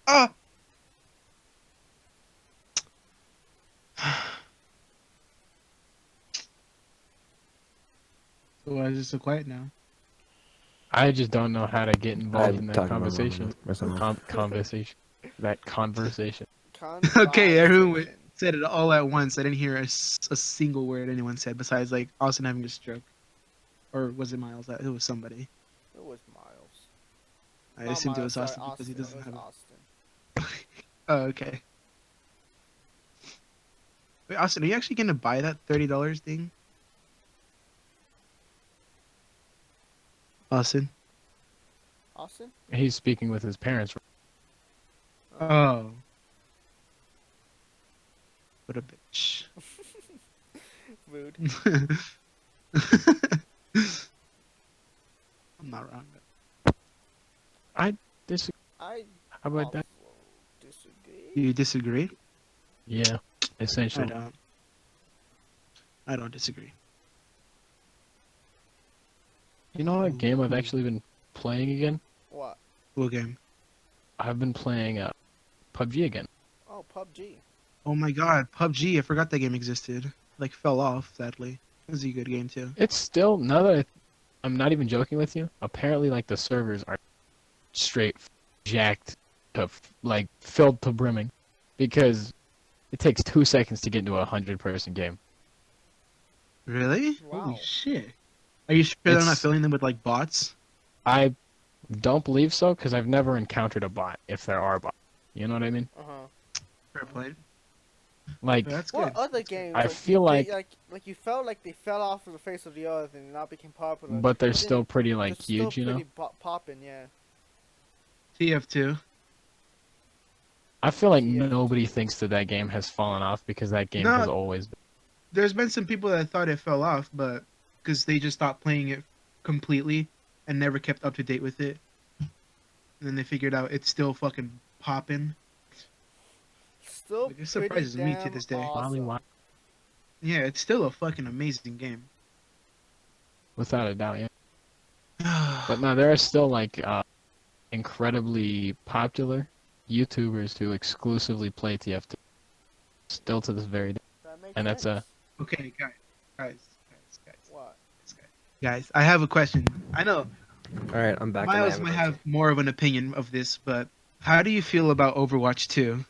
S6: Ah! So why is it so quiet now?
S2: I just don't know how to get involved in that
S4: talking about
S2: conversation.
S4: or something.
S2: Conversation. That conversation.
S6: Okay, everyone
S3: Conversation.
S6: said it all at once. I didn't hear a single word anyone said besides like Austin having a stroke. Or was it Miles? It was somebody.
S3: It was Miles.
S6: I
S3: Not
S6: assumed it
S3: Miles,
S6: was
S3: sorry,
S6: Austin because he doesn't
S3: it
S6: have
S3: was
S6: a...
S3: Austin.
S6: Oh, okay. Wait, Austin, are you actually gonna buy that $30 thing? Austin.
S3: Austin?
S2: He's speaking with his parents.
S6: Oh. What a bitch.
S3: Rude.
S6: I'm not wrong.
S2: This.
S3: I
S2: How about that?
S3: disagree.
S6: You disagree?
S2: Yeah,
S6: I
S2: essentially.
S6: don't. I don't disagree.
S2: You know what game I've
S6: Ooh.
S2: actually been playing again?
S3: What?
S6: What game?
S2: I've been playing PUBG again.
S3: Oh, PUBG.
S6: Oh my god, PUBG. I forgot that game existed. Like, fell off, sadly. It was a good game, too.
S2: It's still, now that I'm not even joking with you, apparently like the servers are straight jacked to like filled to brimming because it takes 2 seconds to get into a 100-person game.
S6: Really?
S3: Wow.
S6: Holy shit. Are you sure they're not
S2: It's-
S6: filling them with, like, bots?
S2: I don't believe so because I've never encountered a bot if there are bots. You know what I mean?
S6: Fair play.
S2: Like,
S6: That's
S3: What
S6: good.
S3: other
S6: That's good.
S3: games?
S2: I
S3: like,
S2: feel
S3: they,
S2: like,
S3: like you felt like they fell off of the face of the earth and not became popular.
S2: but they're
S3: then
S2: still pretty
S3: they're
S2: like huge,
S3: still
S2: you know?
S3: pretty popping, yeah.
S6: TF2.
S2: I feel like
S3: TF2.
S2: nobody thinks that game has fallen off because that game
S6: No.
S2: has always been.
S6: There's been some people that thought it fell off, but because they just stopped playing it completely and never kept up to date with it. And then they figured out it's still fucking popping.
S3: Still
S6: Like, it surprises
S3: pretty
S6: me to
S3: damn
S6: this day.
S2: Probably
S3: awesome.
S2: why,
S6: Yeah, it's still a fucking amazing game.
S2: without a doubt, yeah. But no, there are still like incredibly popular YouTubers who exclusively play TF2 still to this very day.
S3: That makes
S2: And that's
S3: sense.
S6: Okay, guys.
S3: What?
S6: Guys, I have a question. I know
S4: All right, I'm back. and I
S6: Miles
S4: have an
S6: might
S4: answer.
S6: have more of an opinion of this, but how do you feel about Overwatch 2?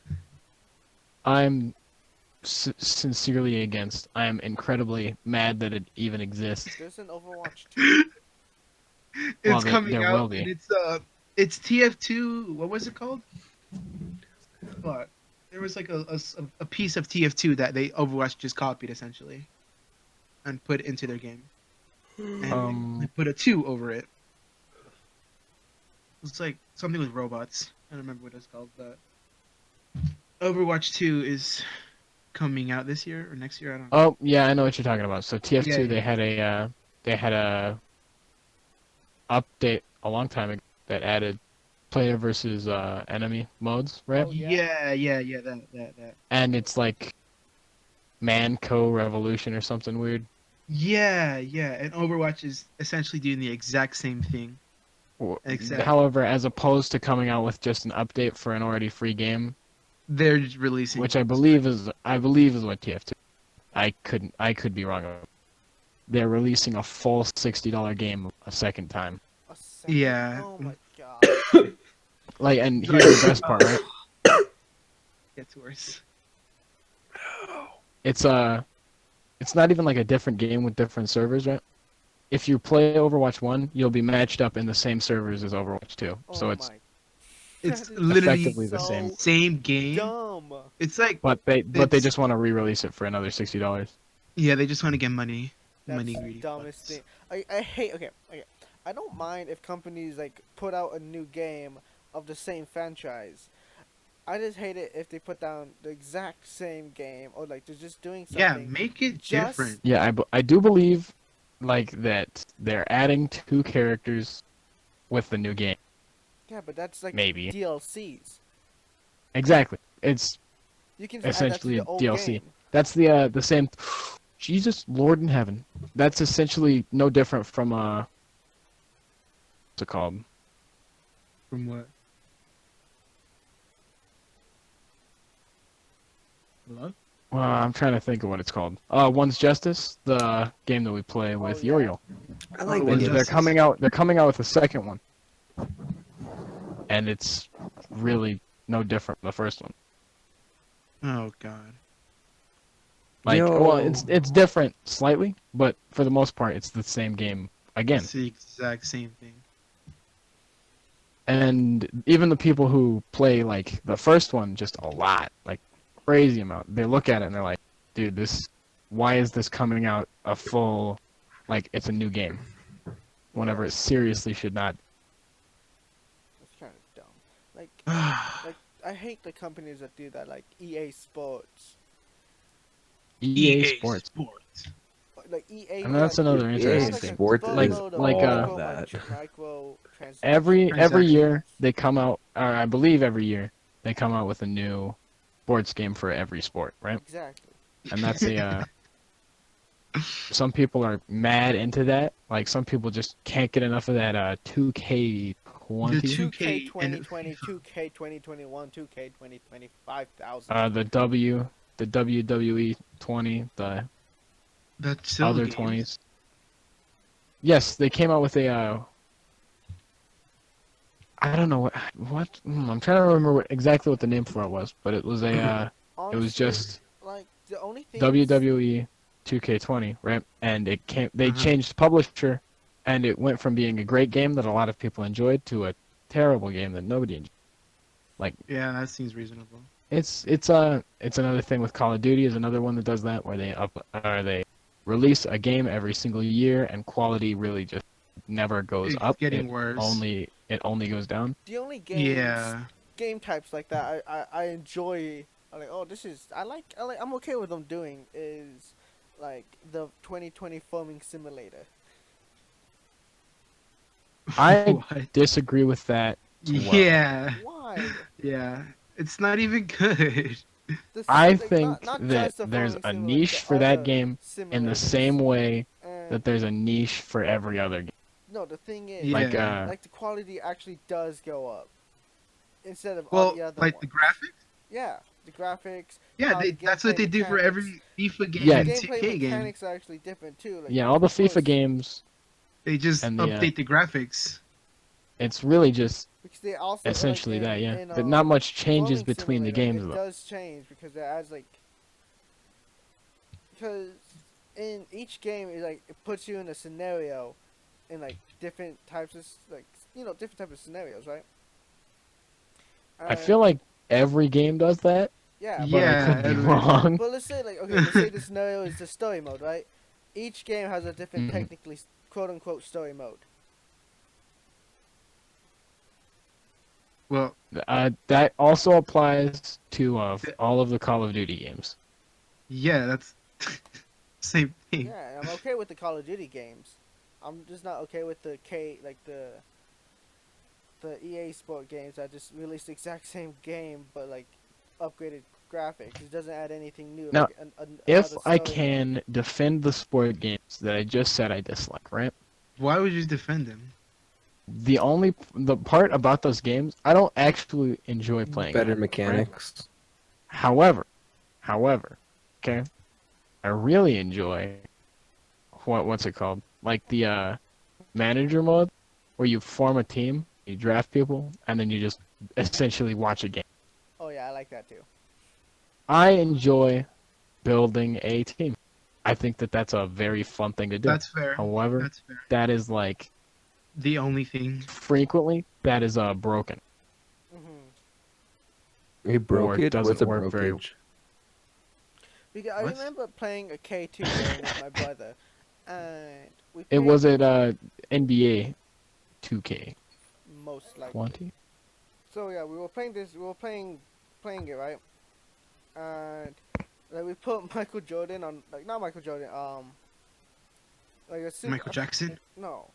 S2: I'm sincerely against. I am incredibly mad that it even exists.
S3: There's an Overwatch 2.
S6: It's
S2: Well,
S6: coming
S2: there
S6: out
S2: will be.
S6: and it's TF2. What was it called? But there was like a piece of TF2 that they Overwatch just copied essentially and put into their game. And they put a 2 over it. It's like something with robots. I don't remember what it's called, but Overwatch 2 is coming out this year or next year. I don't know.
S2: Oh yeah, I know what you're talking about. So TF2,
S6: Yeah.
S2: they had a update a long time ago that added player versus enemy modes, right?
S3: Oh, yeah.
S6: Yeah. That.
S2: And it's like Man Co Revolution or something weird.
S6: Yeah. And Overwatch is essentially doing the exact same thing. Exactly.
S2: However, as opposed to coming out with just an update for an already free game,
S6: They're just releasing,
S2: which I believe is what TF2. I could be wrong. They're releasing a full $60 game a second time.
S3: A second?
S6: Yeah.
S3: Oh my god.
S2: Like, and here's the best part, right?
S6: Gets worse.
S2: It's not even like a different game with different servers, right? If you play Overwatch 1, you'll be matched up in the same servers as Overwatch 2.
S3: Oh
S2: So it's
S3: my.
S6: It's
S3: That is
S6: literally
S2: effectively the
S3: so
S2: same.
S6: game.
S3: dumb.
S6: It's like
S2: But they
S6: It's-
S2: just want to re-release it for another $60.
S6: yeah, they just want to get money.
S3: That's
S6: Money
S3: the
S6: greedy.
S3: dumbest
S6: fucks.
S3: thing. I hate. Okay. I don't mind if companies like put out a new game of the same franchise. I just hate it if they put down the exact same game or like they're just doing
S6: Yeah,
S3: something.
S6: make it
S3: just-
S6: different.
S2: Yeah, I do believe like that they're adding 2 characters with the new game.
S3: Yeah, but that's like
S2: Maybe.
S3: DLCs.
S2: Exactly. It's
S3: You can just add that to
S2: Essentially
S3: the
S2: a
S3: old
S2: DLC.
S3: game.
S2: that's the same. Jesus Lord in heaven. That's essentially no different from what's it called?
S6: From what? Hello?
S2: Well, I'm trying to think of what it's called. One's Justice, the game that we play with
S3: yeah.
S2: Uriel.
S4: I like
S6: Oh,
S4: that
S6: One's
S4: game.
S2: They're
S6: Justice.
S2: coming out. They're coming out with a second one, and it's really no different from the first one.
S6: Oh god.
S2: Like, well,
S4: Yo.
S2: it's different slightly, but for the most part, it's the same game again.
S6: It's the exact same thing.
S2: And even the people who play like the first one just a lot, like crazy amount, they look at it and they're like, dude, why is this coming out a full, like it's a new game? whenever it seriously should not.
S3: It's kind of dumb. Like, like I hate the companies that do that, like EA Sports.
S2: EA Sports.
S6: Sports.
S3: Like EA,
S2: And that's
S3: like,
S2: another
S3: they
S4: EA
S3: have
S2: interesting
S3: like a
S2: thing.
S4: Sports
S3: story
S4: is
S3: mode of
S2: Like,
S4: all that.
S3: micro
S2: Every
S6: Transaction.
S2: year they come out, or I believe every year they come out with a new sports game for every sport, right?
S3: Exactly.
S2: And that's a some people are mad into that. Like some people just can't get enough of that 2K20.
S6: The
S3: 2K
S6: 2K and
S3: 2020, 2K 2021, 2K 2025,000.
S2: The WWE 20, the
S6: that's still
S2: other
S6: games.
S2: 20s. Yes, they came out with a I don't know I'm trying to remember exactly what the name for it was, but it was a it was
S3: Honestly,
S2: just
S3: like the only things.
S2: WWE 2K20, right? And they
S6: Uh-huh.
S2: changed publisher, and it went from being a great game that a lot of people enjoyed to a terrible game that nobody enjoyed. Like
S6: Yeah, that seems reasonable.
S2: it's another thing with Call of Duty is another one that does that where they release a game every single year and quality really just never goes
S6: It's
S2: up.
S6: getting worse.
S2: It only goes down.
S3: The only
S6: Yeah.
S3: game types like that I enjoy. I'm like, oh, this is I'm okay with them doing is like the 2020 farming simulator.
S2: I
S6: What?
S2: disagree with that as well.
S6: Yeah.
S3: Why?
S6: Yeah. It's not even good.
S2: I
S3: Like,
S2: think
S3: not
S2: that
S3: just the
S2: there's
S3: farming
S2: a
S3: simulator,
S2: niche
S3: the
S2: for that
S3: other
S2: game in the
S3: simulators.
S2: same way
S3: And
S2: that there's a niche for every other game.
S3: no, the thing is,
S2: Like
S6: Yeah.
S3: like the quality actually does go up instead of all
S6: Well,
S3: the other
S6: like
S3: ones.
S6: the graphics?
S3: Yeah, the graphics.
S6: Yeah,
S3: how the
S6: that's what
S3: gameplay
S6: they do for
S3: mechanics.
S6: every FIFA game
S3: The
S2: Yeah.
S6: and
S3: gameplay
S6: 2K game.
S3: mechanics are actually different too. Like,
S2: yeah, all the
S3: of course,
S2: FIFA games
S6: They just
S2: and
S6: update the graphics.
S2: it's really just
S3: because they also like
S2: essentially that, yeah.
S3: in
S2: But not much changes
S3: farming
S2: between the
S3: simulator,
S2: games
S3: it
S2: though.
S3: does change because it adds like because in each game it like it puts you in a scenario in like different types of different types of scenarios, right?
S2: I feel like every game does that,
S3: yeah,
S2: but I could be wrong.
S3: but let's say like okay, let's say the scenario is the story mode, right? Each game has a different
S2: Mhm.
S3: technically quote unquote story mode.
S6: Well,
S2: That also applies to all of the Call of Duty games.
S6: yeah, that's same thing.
S3: Yeah, and I'm okay with the Call of Duty games. I'm just not okay with the the EA Sport games that just release the exact same game but like upgraded graphics. It doesn't add anything new.
S2: Now,
S3: Like
S2: If
S3: another
S2: I
S3: story
S2: can defend the sport games that I just said I dislike, right?
S6: Why would you defend them?
S2: The part about those games, I don't actually enjoy playing
S4: Better
S2: them, right?
S4: mechanics.
S2: However, okay, I really enjoy what's it called? Like the manager mode, where you form a team, you draft people, and then you just essentially watch a game.
S3: mode. Oh yeah, I like that too.
S2: I enjoy building a team. I think that that's a very fun thing to do.
S6: That's fair.
S2: However,
S6: That's fair.
S2: that is like
S6: The only thing.
S2: frequently that is broken.
S3: Hmm.
S4: You broke
S2: Or
S4: it?
S2: doesn't
S4: What's a
S2: work very-
S4: brokerage?
S3: Because I
S6: What?
S3: remember playing a K2 game with my brother, and we
S2: It
S3: played
S2: was at NBA 2K20.
S3: most likely. So yeah, we were playing playing it, right? And like we put Michael Jordan on, like not Michael Jordan, like a super,
S6: Michael Jackson.
S3: No,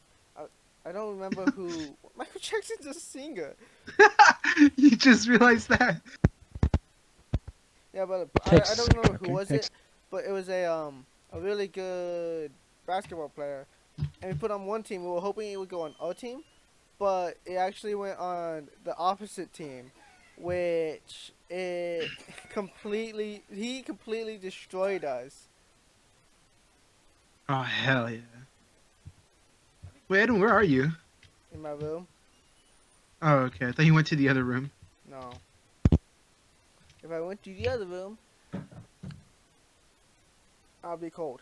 S3: I don't remember who. Michael Jackson's a singer.
S6: You just realized that.
S3: Yeah, but I
S2: Texas
S3: don't remember
S2: singer,
S3: who
S2: okay?
S3: was it, but it was a really good basketball player, and we put on one team. We were hoping it would go on our team, but it actually went on the opposite team, which it he completely destroyed us.
S6: Oh hell yeah. Wait, Adam, where are you?
S3: In my room.
S6: Oh, okay. I thought you went to the other room.
S3: No. If I went to the other room, I'll be cold.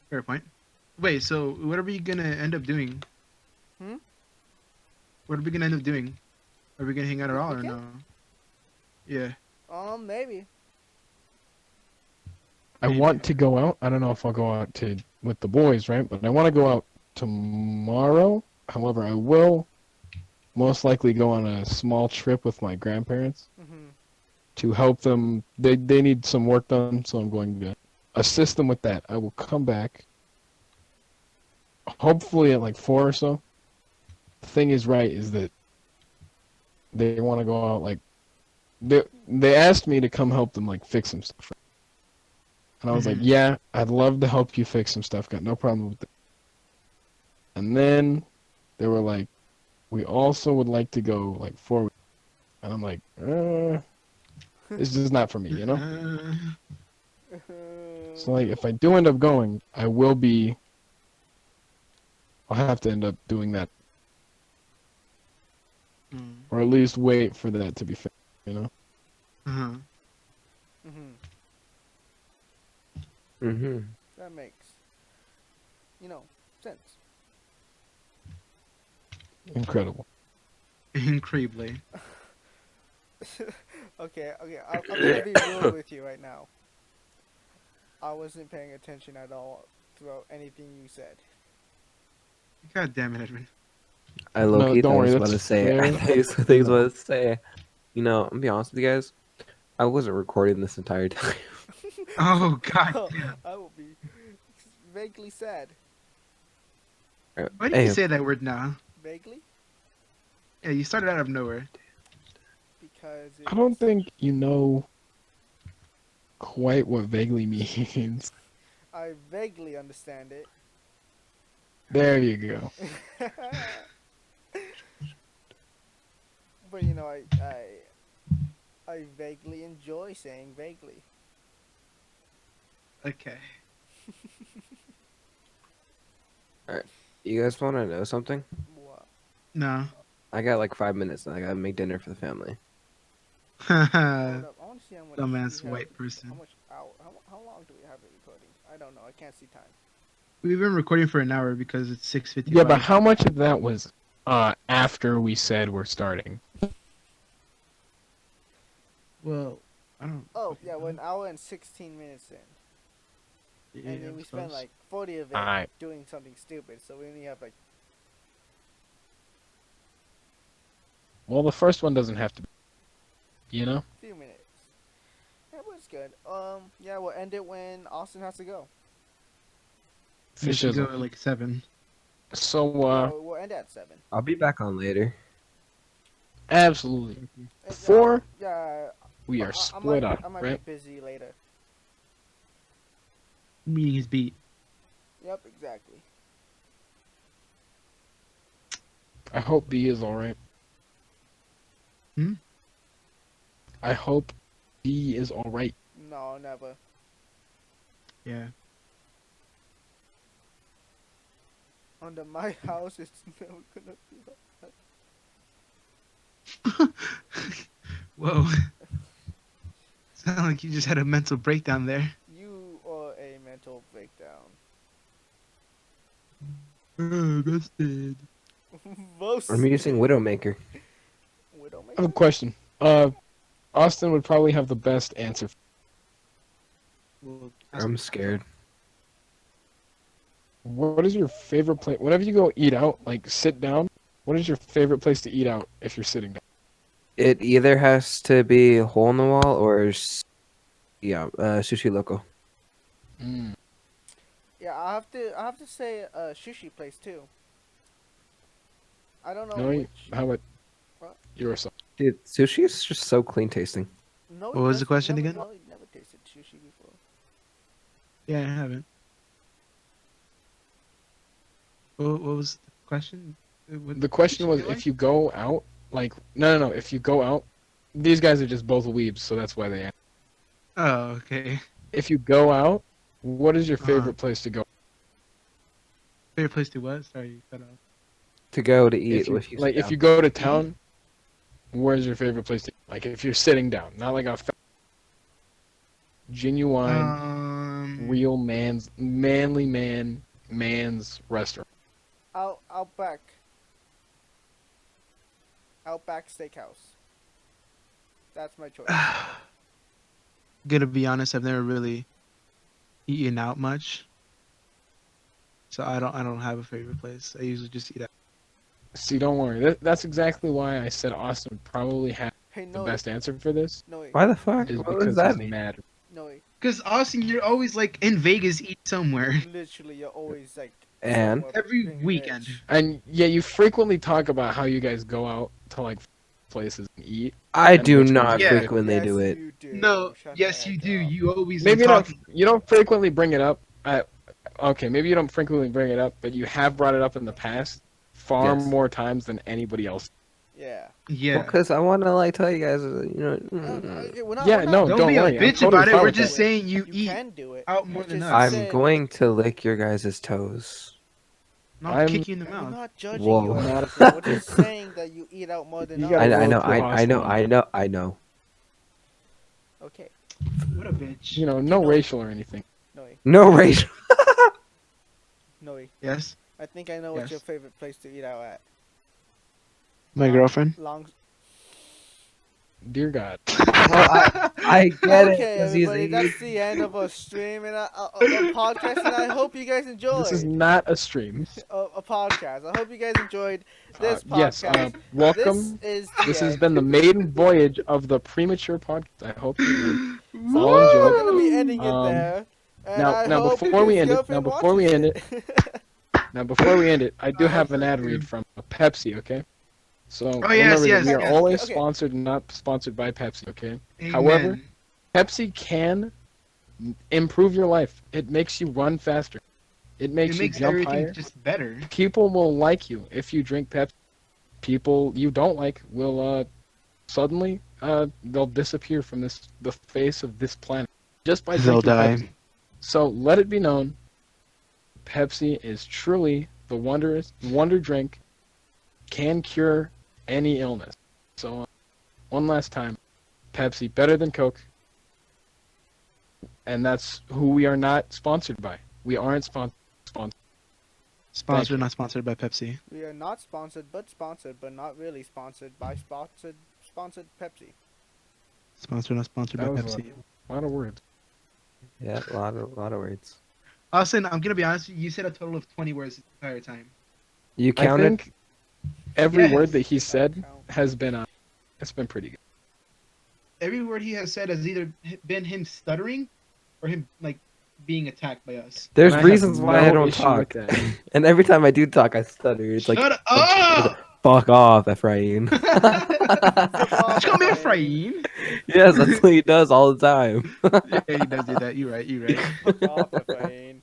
S6: Fair point. Wait, so what are we gonna end up doing?
S3: Hmm?
S6: What are we gonna end up doing? Are we gonna hang out at
S3: This
S6: all or
S3: weekend?
S6: no? Yeah.
S3: Maybe.
S2: I
S6: Maybe.
S2: want to go out. I don't know if I'll go out to with the boys, right? But I want to go out tomorrow. However, I will most likely go on a small trip with my grandparents
S3: Mhm.
S2: to help them. They need some work done, so I'm going to assist them with that. I will come back hopefully at like 4 or so. The thing is right is that they want to go out like they asked me to come help them like fix some stuff. And I was like,
S6: Mhm.
S2: yeah, I'd love to help you fix some stuff. Got no problem with that. And then they were like, we also would like to go like 4 weeks. And I'm like, it's just not for me, you know? So like if I do end up going, I'll have to end up doing that.
S6: Mm.
S2: Or at least wait for that to be finished, you know?
S6: Uh-huh.
S3: Mhm.
S4: Mm-hmm.
S3: That makes, sense.
S2: Incredible.
S6: Incredibly.
S3: Okay. I'm gonna be real with you right now. I wasn't paying attention at all throughout anything you said.
S6: God damn it, Edwin.
S4: I
S2: No,
S4: low-key
S2: don't
S4: thought I
S2: worry,
S4: was about
S2: that's
S4: to say. I
S2: fair.
S4: thought he was about to say. You know, I'm gonna be honest with you guys. I wasn't recording this entire time.
S6: Oh god
S3: Oh,
S6: damn.
S3: I will be vaguely sad.
S6: Why did you
S4: Hey,
S6: say that word now?
S3: Vaguely,
S6: Yeah, you started out of nowhere.
S3: because
S2: I don't
S3: it's.
S2: think you know quite what vaguely means.
S3: I vaguely understand it.
S2: There you go.
S3: But I vaguely enjoy saying vaguely.
S6: Okay.
S4: you guys want to know something?
S3: What?
S6: No.
S4: I got like 5 minutes, and I gotta make dinner for the family.
S3: Hold up. I want to see how much
S6: Dumbass
S3: we have.
S6: white person.
S3: How much hour? How long do we have it recording? I don't know. I can't see time.
S6: We've been recording for an hour because it's
S2: Yeah, but
S6: 6:55.
S2: how much of that was after we said we're starting?
S6: Well, I don't.
S3: Oh
S6: fucking
S3: yeah, we're
S6: know.
S3: an hour and 16 minutes in,
S6: Yeah,
S3: and then
S6: I
S3: we spent
S6: suppose.
S3: like 40 of it
S2: Alright.
S3: doing something stupid. So we only have like.
S2: Well, the first one doesn't have to be, you know?
S3: Few minutes. Yeah, but it's good. Yeah, we'll end it when Austin has to go.
S6: We have to go
S2: Fishism.
S6: at like 7.
S2: So,
S3: Yeah, we'll end at 7.
S4: I'll be back on later.
S2: absolutely.
S3: And,
S2: Before
S3: yeah,
S2: we
S3: but
S2: are
S3: I
S2: split up,
S3: I might
S2: right?
S3: be busy later.
S6: Meeting his beat.
S3: Yep, exactly.
S2: I hope B is alright.
S6: Hmm?
S2: I hope B is alright.
S3: No, never.
S6: Yeah.
S3: Under my house, it's never gonna be.
S6: Whoa. Sound like you just had a mental breakdown there.
S3: You are a mental breakdown.
S6: Busted.
S4: I'm using Widowmaker.
S2: I have a
S3: Widowmaker?
S2: question. Austin would probably have the best answer.
S6: Well,
S4: I'm scared.
S2: What is your favorite place? Whenever you go eat out, like sit down, what is your favorite place to eat out if you're sitting down?
S4: It either has to be hole in the wall or sushi loco.
S2: Mm.
S3: Yeah, I have to say a sushi place too. I don't know
S2: No,
S3: which.
S2: how about
S3: What?
S2: yourself?
S4: Dude, sushi is just so clean tasting.
S3: No,
S6: What was the question
S3: never,
S6: again?
S3: No, you never tasted sushi before.
S6: Yeah, I haven't. What was the question? What
S2: The question
S6: sushi
S2: was
S6: you like?
S2: if you go out, like no. If you go out, these guys are just both weebs, so that's why they asked.
S6: Oh, okay.
S2: If you go out, what is your
S6: Uh-huh.
S2: favorite place to go?
S6: Favorite place to what? Sorry, you cut off.
S4: To go to eat
S2: If you
S4: if you sit
S2: like, if
S4: down.
S2: you go to
S6: Eat?
S2: town, where's your favorite place to eat? Like if you're sitting down, not like a genuine, real man's restaurant.
S3: Outback. Outback Steakhouse. That's my choice.
S6: Gonna be honest, I've never really eaten out much, so I don't have a favorite place. I usually just eat out.
S2: See, don't worry. That's exactly why I said Austin would probably have
S3: Hey,
S2: the
S3: Noe.
S2: best answer for this,
S3: Noe.
S4: Why the fuck?
S2: is
S4: What does
S2: because
S4: that
S2: he's
S4: mean?
S2: mad.
S3: Noe.
S6: Cause Austin, you're always like in Vegas, eat somewhere
S3: Literally, you're always like
S4: And
S3: somewhere
S6: every
S3: being
S6: weekend.
S3: rich.
S2: And yeah, you frequently talk about how you guys go out to like places and eat.
S4: I
S2: and
S4: do
S2: which ones
S4: not
S2: you
S6: Yeah.
S2: pick.
S4: frequently
S3: Yes,
S4: do it.
S3: you do.
S6: No,
S3: Shut the
S6: yes you
S3: heck
S6: do.
S3: up.
S6: You always
S2: Maybe
S6: are
S2: you don't.
S6: talking.
S2: You don't frequently bring it up. Okay, maybe you don't frequently bring it up, but you have brought it up in the past far
S4: Yes.
S2: more times than anybody else.
S3: Yeah.
S6: Yeah.
S4: Because I want to like tell you guys,
S3: Okay, we're not,
S2: Yeah,
S3: we're not,
S2: no,
S6: Don't
S2: don't
S6: be a
S2: worry. I'm
S6: bitch
S2: totally
S6: about it.
S2: fine
S6: We're
S2: with
S6: just
S2: that.
S6: saying you
S3: you
S6: eat
S3: can do it.
S6: out more
S3: It's
S6: than
S3: just
S6: us.
S3: you
S4: I'm
S3: said-
S4: going to lick your guys' toes.
S6: Not
S2: I'm-
S6: kick you in the
S3: We're
S6: mouth.
S3: not judging
S4: Whoa.
S3: you or
S2: Not-
S3: anything. We're just saying that you eat out more than
S2: You
S3: us.
S2: gotta
S4: I
S2: go
S4: know,
S2: through
S4: I know.
S3: Okay.
S6: What a bitch.
S2: You know,
S3: Okay,
S2: no
S3: Noe.
S2: racial or anything.
S3: Noe.
S4: No racial.
S3: Noe.
S6: Yes.
S3: I think I know what's
S6: Yes.
S3: your favorite place to eat out at.
S6: My girlfriend.
S3: Long.
S2: Dear God.
S4: I get it.
S3: Okay,
S4: 'Cause he's
S3: everybody, that's the end of a stream and a podcast, and I hope you guys enjoyed
S2: This is not a stream.
S3: a podcast. I hope you guys enjoyed this
S2: Yes.
S3: podcast.
S2: Welcome.
S3: This is the
S2: This has
S3: end.
S2: been the maiden voyage of the premature podcast. I hope you all
S3: We're
S2: enjoyed.
S3: gonna be ending it
S2: Um,
S3: there. And
S2: now-
S3: I
S2: now
S3: hope
S2: before we
S3: his
S2: end it-
S3: girlfriend
S2: now before we
S3: watches
S2: end
S3: it.
S2: Now, before we end it, I do
S6: I
S2: have
S6: hope
S2: an
S6: so,
S2: ad
S6: too.
S2: read from Pepsi. Okay. So
S6: Oh, yes,
S2: remember
S6: yes,
S2: that we are
S6: yes.
S2: always
S3: Okay.
S2: sponsored, not sponsored by Pepsi. Okay.
S6: Amen.
S2: However, Pepsi can improve your life. It makes you run faster. It makes
S6: it
S2: you
S6: makes
S2: jump
S6: everything
S2: higher.
S6: just better.
S2: People will like you if you drink Pepsi. People you don't like will suddenly they'll disappear from the face of this planet just by
S6: They'll
S2: drinking
S6: die.
S2: Pepsi. So let it be known, Pepsi is truly the wonder drink, can cure any illness. So one last time, Pepsi better than Coke. And that's who we are not sponsored by. We aren't sponsored.
S6: Sponsored,
S2: you.
S6: not sponsored by Pepsi.
S3: We are not sponsored, but not really sponsored by sponsored Pepsi.
S6: Sponsored, not sponsored by
S2: That was
S6: Pepsi.
S2: a lot of words.
S4: Yeah, a lot of words.
S6: Austin, I'm gonna be honest with you. You said a total of 20 words the entire time.
S4: You
S2: I
S4: counted?
S2: think every
S6: Yes.
S2: word that he said
S3: Count.
S2: has been it's been pretty good.
S6: Every word he has said has either been him stuttering or him like being attacked by us.
S4: There's
S2: And I have
S4: reasons why I
S2: no
S4: don't
S2: issue
S4: talk.
S2: with that.
S4: And every time I do talk, I stutter. It's like,
S6: Shut up!
S4: fuck off, Ephraim.
S6: Just call me Ephraim.
S4: Yes, that's what he does all the time.
S6: Yeah, he does do that. You're right. You're right.
S3: Fuck off, Ephraim.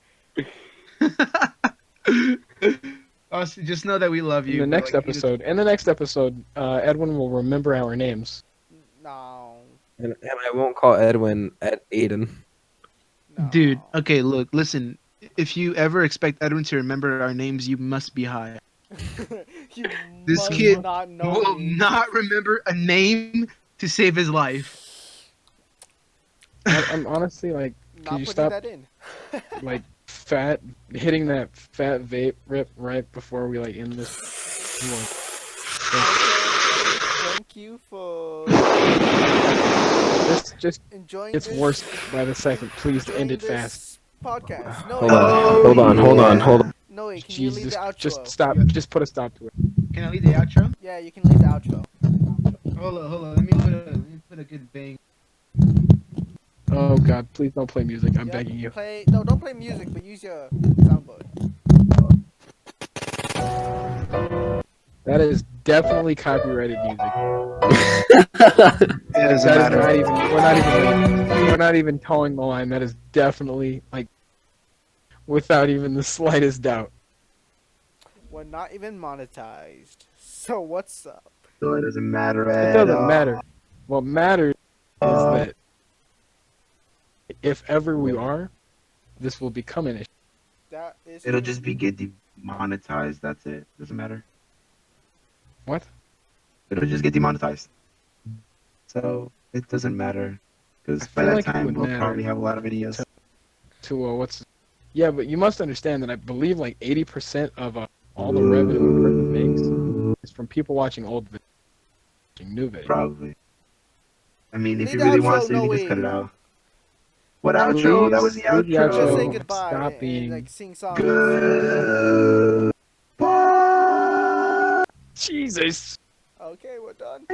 S6: Austin, just know that we love you.
S2: In the
S6: but,
S2: next
S6: like, he just-
S2: episode, Edwin will remember our names.
S3: No.
S4: And I won't call Edwin Aiden.
S3: No.
S6: Dude, okay, look, listen. If you ever expect Edwin to remember our names, you must be high.
S3: You
S6: This
S3: must
S6: kid
S3: not know
S6: Will
S3: me.
S6: not remember a name to save his life.
S2: I'm honestly like,
S3: Not
S2: you
S3: putting
S2: stop?
S3: that in.
S2: like hitting that fat vape rip right before we like end this. I'm like,
S3: Okay, thank you for
S2: this just
S3: enjoying
S2: gets
S3: this.
S2: worse by the second. Please end it
S3: enjoying
S2: fast.
S3: this Podcast. No,
S4: Hold on.
S3: No, can you leave
S2: Jesus,
S3: the outro?
S2: just stop.
S6: Yeah.
S2: Just put a stop to it.
S6: Can I leave the outro?
S3: Yeah, you can leave the outro.
S6: Hold on. Let me put a good bang.
S2: Oh God, please don't play music. I'm
S3: Yeah,
S2: begging you.
S3: No, don't play music, but use your soundboard.
S2: That is definitely copyrighted music.
S6: It doesn't
S2: That is
S6: matter.
S2: not even. We're not even towing the line. That is definitely like, without even the slightest doubt.
S3: We're not even monetized. So what's up?
S1: So it doesn't matter
S2: It
S1: at
S2: doesn't
S1: all.
S2: matter. What matters is that if ever we are, this will become an issue.
S3: That is.
S1: It'll just be get demonetized. That's it. Doesn't matter.
S2: What?
S1: It'll just get demonetized. So it doesn't matter. Because
S2: I
S1: by
S2: feel
S1: that
S2: like it
S1: time
S2: would
S1: we'll
S2: matter.
S1: probably have a lot of videos.
S2: To what's? Yeah, but you must understand that I believe like 80% of all the revenue a person makes is from people watching old videos, watching new videos.
S1: Probably. I mean, if
S3: Leave
S1: he
S3: the
S1: really
S3: outro,
S1: wants to, he
S3: no
S1: can just
S3: way.
S1: cut it out. What outro? That was the
S2: Do the
S3: Just say
S1: outro.
S2: outro.
S3: goodbye
S2: Stop
S3: and
S2: being.
S3: like sing songs.
S1: Good. Bye.
S2: Jesus.
S3: Okay, we're done.